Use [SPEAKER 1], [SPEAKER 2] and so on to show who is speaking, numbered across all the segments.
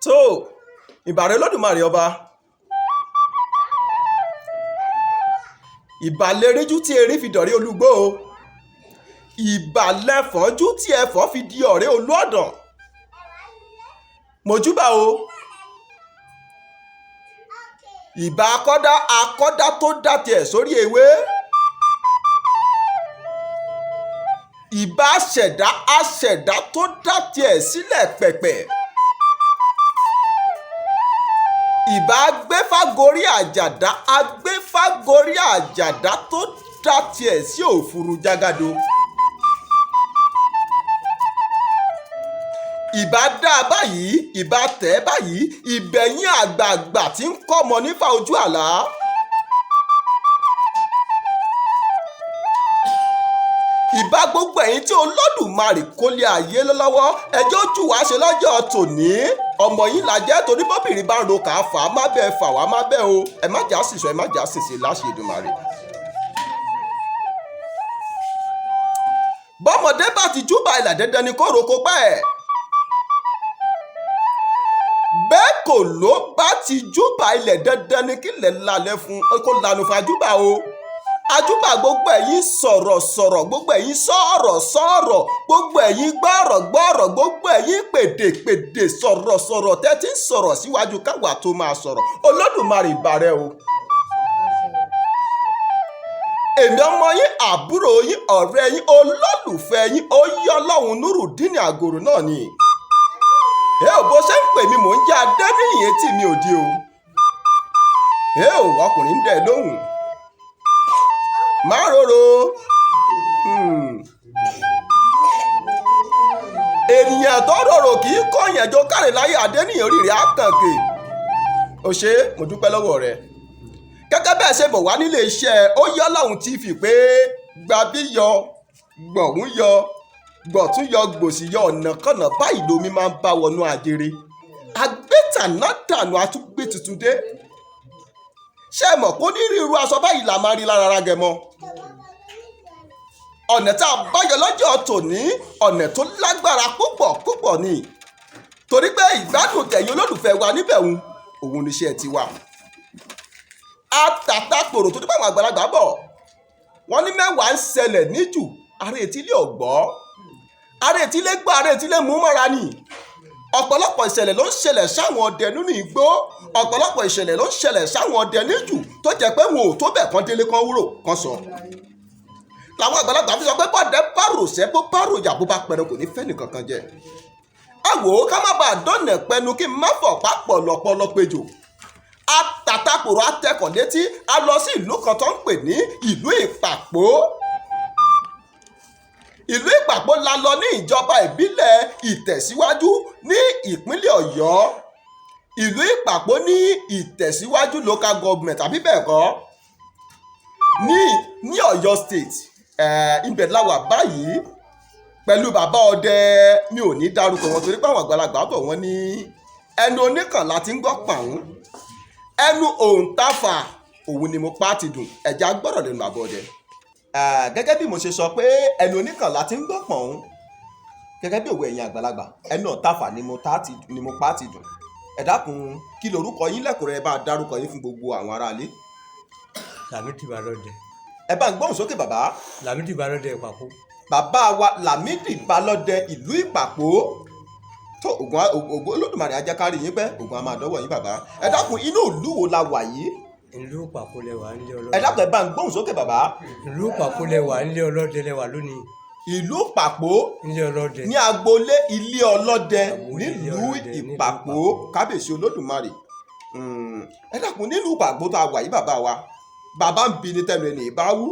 [SPEAKER 1] tó ìbàrẹ̀ Olódùmarè ọba ìbàlẹ̀rẹ́jú tí erin fi dọ̀rẹ́ olúgbó o ìbàlẹ̀fọ́jú tí ẹ̀fọ́ fi di ọ̀rẹ́ olúọ̀dàn mojúbà o ìbà akọ́dá tó dá tiẹ̀ sórí ewé ìbà aṣẹ̀dá tó dá tiẹ̀ sílẹ̀ pẹ̀pẹ̀ ìbà agbéfágorí àjàdá tó dá tiẹ̀ sí òfurú jágàdo ìbà dá báyìí ìbà tẹ̀ báyìí ìbẹ̀yìn àgbààgbà tí ń kọ́mọ nífà ojú àlá ìbà gbogbo ẹ̀yin tí Olódùmarè kó lé ayé lọ́wọ́ ẹjọ́ jù wá ṣe lọ́jọ́ tòní ọmọ yìí la jẹ́ torí bóbìnrin bá ń ro kàá fà á má bẹ́ẹ̀ fà wá má bẹ́ẹ̀ o ẹ má jà sísọ ẹ má jà sísè láṣẹ Èdùmàrè. bọ́mọdé bá ti júbà ilà dandan ni kó roko pẹ́ bẹ́ẹ̀ kò ló bá ti júbà ilẹ̀ dandan ni kílẹ̀ lálẹ́ fún kó lanu fún ajúbà o ajúbà gbogbo ẹ̀yin sọ̀rọ̀ gbogbo ẹ̀yin sọ̀rọ̀ gbogbo ẹ̀yin gbọ́rọ̀ gbogbo ẹ̀yin pèdè sọ̀rọ̀ tẹ́tí ń sọ̀rọ̀ síwájú káwa tó máa sọ̀rọ̀ Olódùmarè ìbàrẹ̀ o. èmi ọmọ yín àbúrò yín ọ̀rẹ́ yín olólùfẹ́ yín ó yí Ọlọ́run Nurudeen Àgòrò náà ni ẹ ò bó ṣe ń pè mí mò ń jẹ́ Adéníyì tí mi ò di o ẹ ò ọkùnrin ń dẹ̀ lóhùn má rorò ènìyàn tó rorò kì í kọ̀yàn jó káre láyé Adéníyì orí rẹ̀ á kànkè ó ṣe mo dúpẹ́ lọ́wọ́ rẹ̀ gẹ́gẹ́ bẹ́ẹ̀ ṣe bọ̀ wá nílé iṣẹ́ ó yọ Ọlọ́run TV pé gbàbí yọ gbọ̀hún yọ gbọ̀tún yọ gbòsì yọ ọ̀nà kọ̀nà báyìí lomi máa ń bá wọnú àjèrè àgbétàná dànù àtúgbé tuntun dé ṣé mọ̀ kó ní ríru aṣọ báyìí là máa rí lára ara gẹmọ ọ̀nà tá a báyọ lọ́jọ́ tòní ọ̀nà tó lágbára púpọ̀ ni torí pé ìgbádùn tẹ̀yìn olólùfẹ́ wa níbẹ̀ òun níṣẹ́ tiwa àtàtàpòrò tó dípò àwọn àgbàlagbà bọ̀ wọ́n ní mẹ́wàá ń ṣẹlẹ̀ níjù ará etílé ọ̀gbọ́ ará etílé gbọ́ ará etílé mú mọ́ra ni ọ̀pọ̀lọpọ̀ ìṣẹ̀lẹ̀ ló ń ṣẹlẹ̀ sáwọn ọdẹ nínú igbó ọ̀pọ̀lọpọ̀ ìṣẹ̀lẹ̀ ló ń ṣẹlẹ̀ sáwọn ọdẹ níjù tó jẹ́ pé wọn ò tó bẹ̀ kán délé kán wúrò kán sọ làwọn àgbàlagbà fi sọ pé bọ́dẹ bárò sẹ́ bó bárò yà bó bá pẹ̀rọ kò ní fẹ́ nìkankan jẹ àwò ká má bàa dọ́nà pẹnu kí n má fọ̀ pápọ̀ lọ́pọ̀lọ́ péjò àtàtàkùrọ̀ atẹ́kọ̀ létí a lọ sí ìlú kan tó ń pè ní ìlú Ìpàpó ìlú Ìpàpó la lọ ní ìjọba ìbílẹ̀ Ìtẹ̀síwájú ní ìpínlẹ̀ Ọ̀yọ́ ìlú Ìpàpó ní Ìtẹ̀síwájú local government àbí bẹ́ẹ̀ kọ́ ní Ọ̀yọ́ state ibẹ̀ la wà báyìí pẹ̀lú bàbá ọdẹ mi ò ní dárúkọ wọn torí pé àwọn àgbàlagbà bọ̀ wọ́n ní ẹnu oníkànlá ti ń gbọ́ pàún ẹnu òǹtafà òun ni mo pa ti dùn ẹ̀já gbọ́dọ̀ lẹ́nu bàbá ọdẹ gẹ́gẹ́ bí mo ṣe sọ pé ẹnu oníkànlá ti ń gbọ́ pọ̀n gẹ́gẹ́ bí òwe ẹ̀yin àgbàlagbà ẹnu òǹtafà ni mo pa ti dùn ẹ dákun kí lorúkọ yín lẹ́kùnrin ẹ bá dárúkọ yín fún gbogbo àwọn aráalé.
[SPEAKER 2] Lámídì Balódé.
[SPEAKER 1] ẹ bá ń gbóhùn sókè bàbá.
[SPEAKER 2] Lámídì Balódé Ìpàpó.
[SPEAKER 1] bàbá wa Lámídì Balódé ìlú Ìpàpó tó ògùn Olódùmarè ajákárí yín pẹ́ ògùn a máa dọ́wọ́ yín bàbá ẹ dákun inú ìlú wo la wà yìí.
[SPEAKER 2] ìlú Ìpàpó lẹ wà nílé ọlọ́dẹ.
[SPEAKER 1] ẹ dákun ẹ bá ń gbóhùn sókè bàbá.
[SPEAKER 2] ìlú Ìpàpó lẹ wà nílé ọlọ́dẹ lẹ wà lónìí.
[SPEAKER 1] ìlú Ìpàpó
[SPEAKER 2] nílé ọlọ́dẹ.
[SPEAKER 1] ní agboolé ilé ọlọ́dẹ nílùú Ìpàpó kábíyèsí Olódùmarè ẹ dákun nílùú Ìpàpó tá a wà yìí bàbá wa bàbá ń bi ní tẹnu ẹni ìbáwú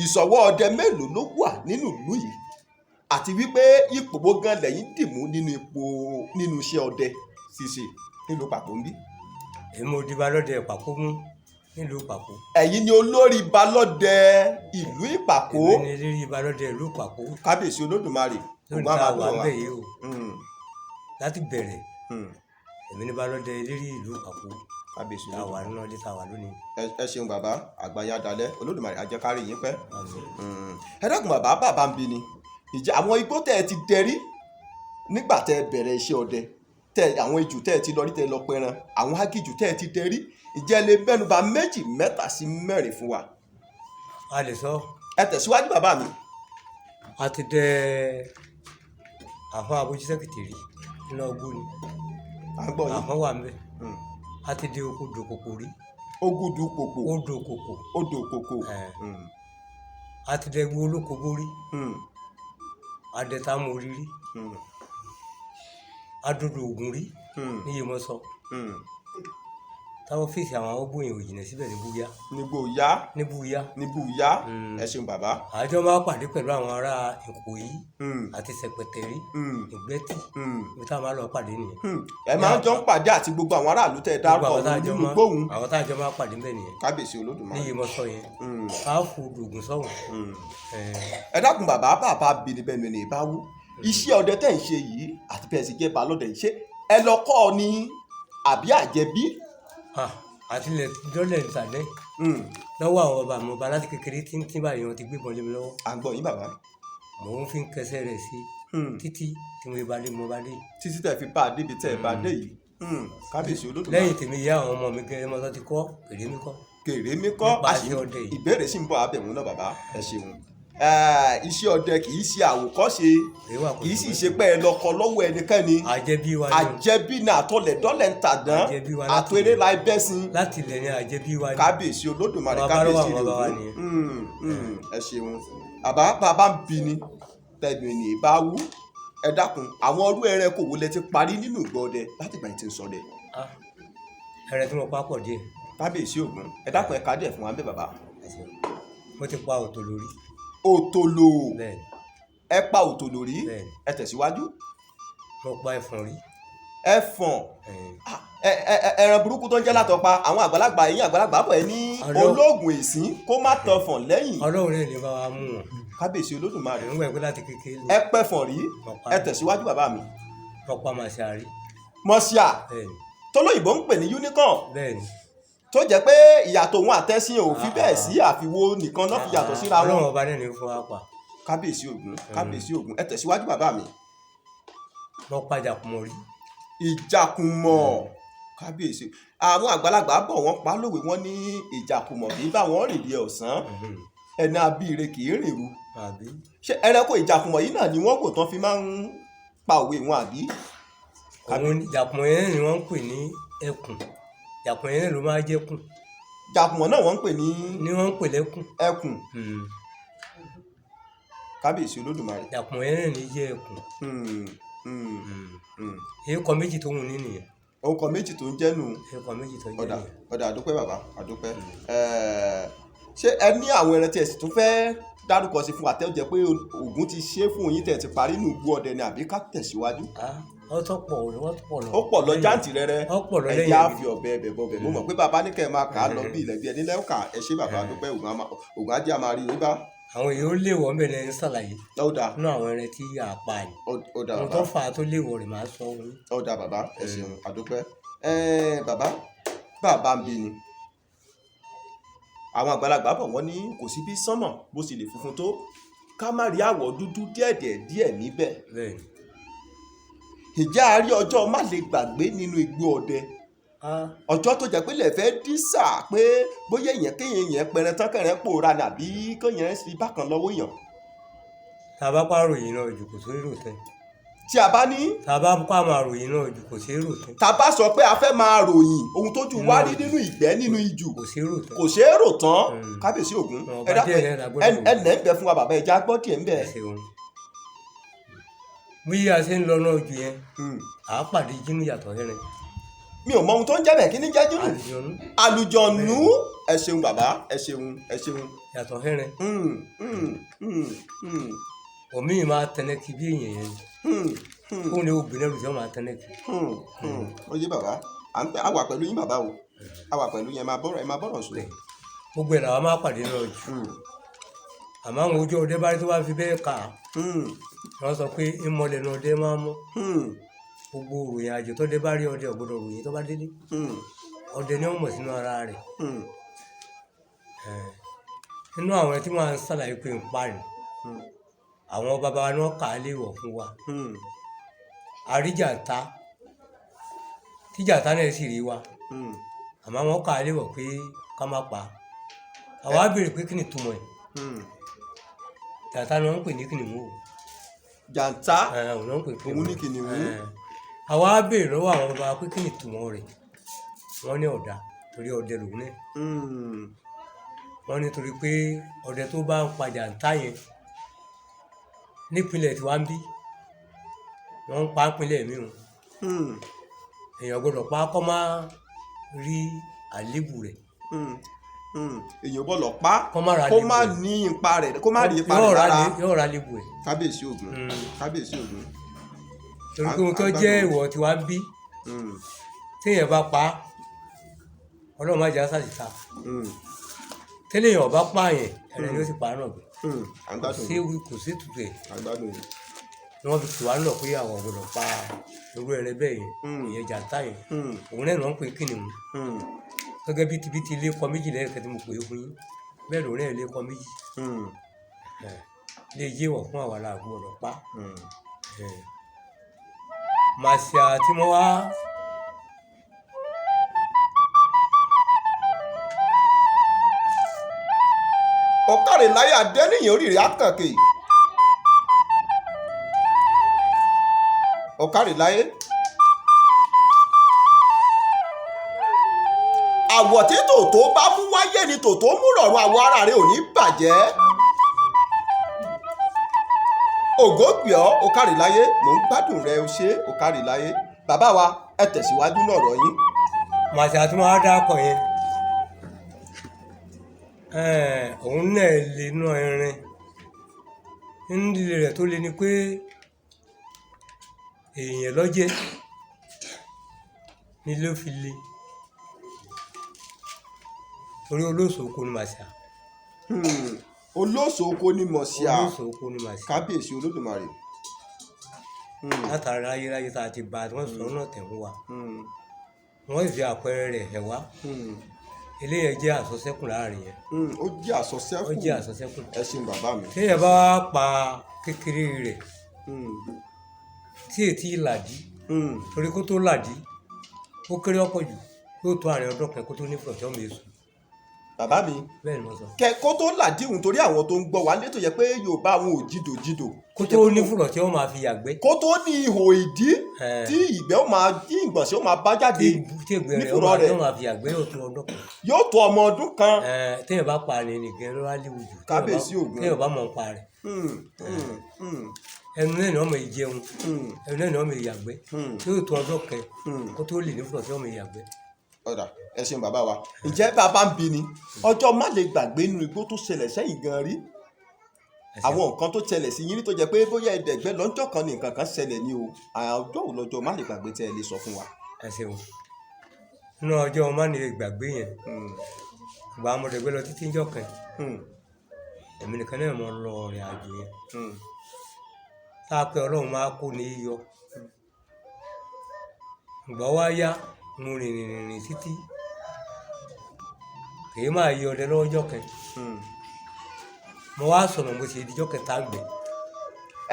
[SPEAKER 1] ìṣọwọ́ ọdẹ mélòó ló wà nínú ìlú yìí àti wípé ipò wo gan lẹ́yìn dìmú nínú iṣẹ́ ọdẹ ṣíṣe nílùú Ìpàpó ń bí.
[SPEAKER 2] èmi ò di Balódé Ìpàpó mú nílùú Ìpàpó.
[SPEAKER 1] ẹ̀yin ni olórí Balódé ìlú Ìpàpó.
[SPEAKER 2] èmi ni olórí Balódé ìlú Ìpàpó.
[SPEAKER 1] kábíyèsí Olódùmarè.
[SPEAKER 2] lónìí tá a wà ń bẹ̀ yìí o láti bẹ̀rẹ̀ èmi ni Balódé eléré ìlú Ìpàpó.
[SPEAKER 1] kábíyèsí
[SPEAKER 2] tá a wà nínú ọdún tá a wà lónìí.
[SPEAKER 1] ẹ ṣeun bàbá àgbáyé adalẹ Olódùmarè ajẹkárí yín pẹ́. ẹ dákun bàbá ń bi ni ìjà àwọn igbó tẹ́ ẹ ti dẹrí nígbà tẹ́ bẹ̀rẹ̀ iṣẹ́ ọdẹ tẹ́ àwọn ejò tẹ́ ti lọ rí tẹ́ lọ pẹran àwọn agijù tẹ́ ti dẹ rí ìjẹ́ lè mẹ́nuba 2 mẹ́ta sí 4 fún wa.
[SPEAKER 2] a lè sọ.
[SPEAKER 1] ẹ tẹ̀síwájú bàbá mi.
[SPEAKER 2] a ti dẹ àfọn abójútẹ́kìtì rí iná ogún ni àfọn wà mẹ́. a ti dẹ oko dòkòkò rí.
[SPEAKER 1] ogudu kòkò.
[SPEAKER 2] odò kòkò.
[SPEAKER 1] odò kòkò.
[SPEAKER 2] a ti dẹ gbó olókòbó rí. a dẹ táwọn orí rí. a dodo ògùn rí. níyì mọ́ sọ. táwọn fèsì àwọn ọgbóyin ò jìnà síbẹ̀ ní búyá. ní búyá. ẹ ṣeun bàbá. àjọ máa pàdé pẹ̀lú àwọn ará Ìkòyí àti Sẹ̀pẹ̀tẹ̀rí Ìgbẹ́tì ibi táwọn máa lọ pàdé nìyẹn.
[SPEAKER 1] ẹ máa ń jọ ń pàdé àti gbogbo àwọn aráàlú tẹ dárúkọ nínú gbóhùn.
[SPEAKER 2] àwọn tájọ máa pàdé bẹ́ẹ̀ nìyẹn.
[SPEAKER 1] kábíyèsí Olódùmarè.
[SPEAKER 2] níyì mọ́ sọ yẹn. ká fò dògùn sọ̀hún.
[SPEAKER 1] ẹ dákun bàbá bìnibẹ́ni ní ìbáwú iṣẹ́ ọdẹ tẹ̀ ń ṣe yìí àti bẹ́ẹ̀ sì jẹ́ balọ̀dẹ̀ yìí ṣe ẹ lọ kọ́ ọ ní àbí àjẹbí.
[SPEAKER 2] àtìlẹ̀ dọ́lẹ̀ ìsàlẹ̀ lọ́wọ́ àwọn ọba láti kékeré tí báyìí wọn ti gbé bọ́n lé mi lọ́wọ́.
[SPEAKER 1] à ń gbọ́ yín bàbá.
[SPEAKER 2] mò ń fi kẹsẹ̀ rẹ̀ sí títí tí mo bá dé
[SPEAKER 1] títí tẹ̀ fi bá a débi tẹ̀ bá a dé yìí. kábíyèsí Olódùmarè.
[SPEAKER 2] lẹ́yìn tèmi yá àwọn ọmọ mi gẹ́gẹ́ mọ́tò ti kọ́ kèrè mi kọ́
[SPEAKER 1] ìbéèrè sì ń bọ̀ abẹ̀wò náà bàbá ẹ ṣeun. iṣẹ́ ọdẹ kì í ṣe àwòkọ́ṣe kì í sì ṣe pé ẹ lọkọ lọ́wọ́ ẹnikẹ́ni àjẹbí ní àtọlẹ̀dọ́lẹ̀ ń tàdán àtọ̀rẹ́ la ẹbẹ́ sí.
[SPEAKER 2] láti ilẹ̀ ní àjẹbí wa ni.
[SPEAKER 1] kábíyèsí Olódùmarè kábíyèsí rẹ̀ ẹ ṣeun. bàbá ń bi ni tẹ̀lé ní ìbá wú ẹ dákun àwọn ọdún ẹranko wo lẹ ti parí nínú ìgbọ́ ọdẹ láti ìgbà tí ń sọ dẹ.
[SPEAKER 2] ẹrẹ tí mo pa pọ̀ díẹ̀.
[SPEAKER 1] kábíyèsí Ògún ẹ dákun ẹ ká díẹ̀ fún wa ń bẹ bàbá.
[SPEAKER 2] mo ti pa òtòlò rí.
[SPEAKER 1] òtòlò ẹ pa òtòlò rí ẹ tẹ̀síwájú.
[SPEAKER 2] mo pa ẹfọ̀n rí.
[SPEAKER 1] ẹfọ̀n ẹran burúkú tó ń jẹ́ látọ̀pa àwọn àgbàlagbà ẹ̀yìn àgbàlagbà bọ̀ ẹ ní olóògùn èsín kó má tọfọ̀n lẹ́yìn.
[SPEAKER 2] Ọlọ́run rẹ̀ ní bá wa mú wọn.
[SPEAKER 1] kábíyèsí Olódùmarè.
[SPEAKER 2] ń wẹ̀ pé láti kékeré.
[SPEAKER 1] ẹ pẹ̀fọ̀n rí ẹ tẹ̀síwájú bàbá mi.
[SPEAKER 2] mo pa màṣà rí.
[SPEAKER 1] mọ̀ṣíà tólóyìnbó ń pè ní unicorn.
[SPEAKER 2] bẹ́ẹ̀ni.
[SPEAKER 1] tó jẹ́ pé ìyàtọ̀ òun àtẹ́sìn ò fi bẹ́ẹ̀ sí àfiwó nìkan náà fi yàtọ̀ síra wọn.
[SPEAKER 2] Ọlọ́run ọba náà ní fún wa pa.
[SPEAKER 1] kábíyèsí Ògún kábíyèsí Ògún ẹ tẹ̀síwájú bàbá mi.
[SPEAKER 2] mo pa ìjàkùmọ̀ rí.
[SPEAKER 1] ìjàkùmọ̀ kábíyèsí àwọn àgbàlagbà bọ̀ wọ́n pa lówe wọ́n ní ìjàkùmọ̀ kì í bá wọn rìn di ọ̀sán ẹni abíire kì í rìn ru. ṣé ẹranko ìjàkùmọ̀ yìí náà ni wọ́n kò tán fi máa ń pa òwe wọn àbí.
[SPEAKER 2] àwọn ìjàkùmọ̀ yẹn ni wọ́n ń pè ní ẹkùn ìjàkùmọ̀ yẹn ló máa jẹ́ kùn.
[SPEAKER 1] ìjàkùmọ̀ náà wọ́n ń pè ní.
[SPEAKER 2] ni wọ́n ń pè lẹ́kùn.
[SPEAKER 1] ẹkùn. kábíyèsí Olódùmarè.
[SPEAKER 2] ìjàkùmọ̀ yẹn ní jẹ́ ẹkùn. èèkọ méjì tó wù ní nìyẹn.
[SPEAKER 1] orúkọ méjì tó ń jẹ́ nù.
[SPEAKER 2] èèkọ méjì tó ń jẹ́ nìyẹn.
[SPEAKER 1] ọ̀dà àdúpẹ́ bàbá àdúpẹ́. ṣé ẹ ní àwọn ẹran tí ẹ sì tún fẹ́ dárúkọ sí fún wa tẹ́ ó jẹ́ pé Ògún ti ṣe fún yín tẹ́ ti parí nù Igbó Ọdẹ ni àbí ká tẹ̀síwájú.
[SPEAKER 2] ó
[SPEAKER 1] pọ̀ lọ jáǹtì rẹ́rẹ́
[SPEAKER 2] lẹ́yìn
[SPEAKER 1] ẹ̀yà fi ọ̀bẹ ẹ̀bẹ̀ bọ̀ bẹ̀ mo mọ̀ pé bàbá ní kẹ́ ẹ máa kà á lọ bí ilẹ̀ bí ẹni lẹ́wọ̀n kà ẹ ṣé bàbá àdúpẹ́ Ògún ajé àmà rí yín bá.
[SPEAKER 2] àwọn èèyàn ó léwọ̀ mẹ́rin ń ṣàlàyé nínú àwọn ẹran tí a pa ni ohun tó fà á tó léwọ̀ rẹ̀ máa sọ wọn.
[SPEAKER 1] ó dà bàbá ẹ ṣeun àdúpẹ́ bàbá ń bí ni àwọn àgbàlagbà bọ̀ wọ́n ní kò sí bí sánmọ̀ bó sì lè funfun tó ká má rí àwọ̀ dúdú díẹ̀ níbẹ̀. ìjà àárí ọjọ́ má lè gbàgbé nínú Igbó Ọdẹ ọjọ́ tó jẹ́ pé lè fẹ́ dísà pé bóyá kéèyàn pẹrẹ tán kẹrẹ pòórá nàbí kéèyàn fi bákan lọ́wọ́ èèyàn.
[SPEAKER 2] tá a bá pàròyìn náà jù kò sí rò tẹ́.
[SPEAKER 1] tí a bá ní.
[SPEAKER 2] tá a bá pa máa ròyìn náà jù kò sí rò tẹ́.
[SPEAKER 1] tá a bá sọ pé a fẹ́ máa ròyìn ohun tójú wá rí nínú ìgbẹ́ nínú ijù kò ṣe é rò tán kábíyèsí Ògún ẹ dápẹ́ ẹ nẹ́ ń bẹ fún wa bàbá ẹja gbọ́ díẹ̀ ń bẹ.
[SPEAKER 2] bí a ṣe ń lọ náà jù yẹn à á pàdé jínú yàtọ̀ hẹ́rẹ́.
[SPEAKER 1] mi ò mọ ohun tó ń jẹ́ bẹ́ẹ̀ kí ní jẹ́ jínú. àlùjọ̀nù ẹ ṣeun bàbá ẹ ṣeun.
[SPEAKER 2] yàtọ̀ hẹ́rẹ́. omi yìí máa tẹnẹ kí bí èèyàn yẹn fún ní obìnrin ẹrù tí wọn máa tẹnẹ kí.
[SPEAKER 1] ó yé bàbá a wà pẹ̀lú yín bàbá o a wà pẹ̀lú yín ẹ máa bọ̀rọ̀ sùn.
[SPEAKER 2] gbogbo ẹ̀ làwọn máa pàdé náà jù àmọ́ àwọn ojú ọdẹ bá rí tó bá fi bẹ́ẹ̀ kà á wọ́n sọ pé ìmọ̀lẹ̀ náà ọdẹ máa mú gbogbo òròyìn àjò tó dé bá rí ọdẹ ọ̀gbọ́dọ̀ ròyìn tó bá délé ọdẹ ni wọ́n mọ̀ sínú ara rẹ̀ nínú àwọn tí wọ́n á ń ṣàlàyé pé ń parí àwọn bàbá wa ni wọ́n kà á léèwọ̀ fún wa àríjàta tíjàta náà sì rí wa àmọ́ wọ́n kà á léwọ̀ pé ká má pa àwa béèrè pé kí ni ìtumọ̀ ẹ̀ jàta ni wọ́n ń pè ní kìnìún o.
[SPEAKER 1] jàǹtá
[SPEAKER 2] òun ní kìnìún. àwa béèrè lọ́wọ́ àwọn bàbá pé kí ni ìtumọ̀ rẹ̀ wọ́n ní ọ̀dà torí ọdẹ lòun náà. wọ́n ní torí pé ọdẹ tó bá ń pa jàǹtá yẹn nípínlẹ̀ tí wàá ń bí wọ́n ń pa nípínlẹ̀ mi o èèyàn gbọ́dọ̀ pa kó má rí àlébù rẹ̀.
[SPEAKER 1] èèyàn gbọ́dọ̀ pa kó má ní ipa rẹ̀ kó má rí ipa rẹ̀ lára
[SPEAKER 2] yóò ra àlébù rẹ̀.
[SPEAKER 1] kábíyèsí Ògún kábíyèsí Ògún.
[SPEAKER 2] torí pé ohun tó jẹ́ ìwọ̀ tí wàá ń bí téèyàn bá pa ọlọ́run má jẹ́ àṣàṣì ta tẹ́lẹ̀ èèyàn bá pààyàn ẹ̀rẹ́ ni ó sì pa á náà gbé kò sí tutù ẹ̀ ni wọ́n fi tù wá lọ pé àwọn ọ̀gbọ̀dọ̀ pa irú ẹrẹ bẹ́ẹ̀ yẹn ìyẹn jàǹtá yẹn òun náà ni wọ́n ń pè kìnìún gẹ́gẹ́ bí tibítí ilé kọ méjì lẹ́yìn kẹ́tí mo pè é fún yín bẹ́ẹ̀ lòun náà ilé kọ méjì lè yé wọ̀ fún àwa la gbọ́dọ̀ pa màsíà tí mo wá.
[SPEAKER 1] ọ̀kàrìnláyà Adéníyàn oríire àkànkè ọ̀kàrìnláyé àwọ̀ tí tòótọ́ bá mú wáyé ni tòótọ́ mú rọ̀rùn àwọ̀ ara rẹ̀ ò ní bàjẹ́ ògógbìọ́ ọ̀kàrìnláyé mò ń gbádùn rẹ o ṣe ọ̀kàrìnláyé bàbá wa ẹ tẹ̀síwájú náà ọ̀rọ̀ yín.
[SPEAKER 2] màsíà tí mo wá dákọ̀ yẹn òun náà lè ná ẹrin nílé rẹ̀ tó lé ní pé èèyàn lọ́jẹ́ ni ló fi le torí olóṣòókò ni màsíà.
[SPEAKER 1] olóṣòókò ni màsíà kábíyèsí olódùmarè.
[SPEAKER 2] látara ayérayé tá a ti bá wọn sọ náà tẹ̀ ń wá wọ́n fi àpẹẹrẹ rẹ̀ hẹ̀ wá eléyẹn jẹ́ àsọsẹ́kùn láàrin yẹn.
[SPEAKER 1] ó jẹ́ àsọsẹ́kùn.
[SPEAKER 2] ó jẹ́ àsọsẹ́kùn.
[SPEAKER 1] ẹ ṣeun bàbá mi.
[SPEAKER 2] téèyàn bá pa kékeré rẹ̀ tí ètí làdí torí kó tó làdí ó kéré ọ̀pọ̀ jù yóò tó àárín ọdún kan kó tó ní fúlọ̀tì ọmọ èso.
[SPEAKER 1] bàbá mi
[SPEAKER 2] bẹ́ẹ̀ ni mo sọ.
[SPEAKER 1] kó tó làdí òun torí àwọn tó ń gbọ́ wá létò yẹ pé Yorùbá àwọn ò jìdò.
[SPEAKER 2] kó tó ní fúlọ̀tì ọmọ máa fi yàgbẹ́.
[SPEAKER 1] kó tó ní ihò ìdí tí ìgbọ̀nsẹ̀ ó máa bá jáde nífùrọ̀ rẹ̀
[SPEAKER 2] yóò máa fi yàgbẹ́ yóò tó ọdún kan.
[SPEAKER 1] yóò tó ọmọ ọdún kan.
[SPEAKER 2] téèyàn bá pa ni nìkan ló wá léwu jù.
[SPEAKER 1] kábíyèsí Ògún.
[SPEAKER 2] téèyàn bá mọ̀ ń pa rẹ̀. ẹnu náà ni wọ́n mọ̀ ìjẹun ẹnu náà ni wọ́n mọ̀ ìyàgbẹ́ yóò tó ọdún kan kó tó lè ní fúlọ̀tì ọmọ ìyàgbẹ́.
[SPEAKER 1] ọ̀dà ẹ ṣeun bàbá wa ǹjẹ́ bàbá ń bi ni ọjọ́ má lè gbàgbé nínú igbó tó ṣẹlẹ̀ sẹ́yìn gan rí àwọn nǹkan tó ṣẹlẹ̀ sí yín ní tó jẹ́ pé bóyá ẹ̀ẹ́dẹ̀gbẹ́ lọ́jọ́ kan ní nǹkan kan ṣẹlẹ̀ ní o ọjọ́ wo lọ́jọ́ má lè gbàgbé tẹ́ ẹ lè sọ fún wa.
[SPEAKER 2] ẹ ṣeun nínú ọjọ́ má lè gbàgbé yẹn ìgbà ọmọdégbé lọ títí ńjọ́ kan èmi nìkan náà mo lọ rìn àjò yẹn tá a pé Ọlọ́run máa kó ní yíyọ ìgbà wá yá mo rìn títí kì í máa yí ọdẹ lọ́jọ́ kan mo wá sọ̀nà mo ṣe ìdíjọ́ kẹta gbẹ.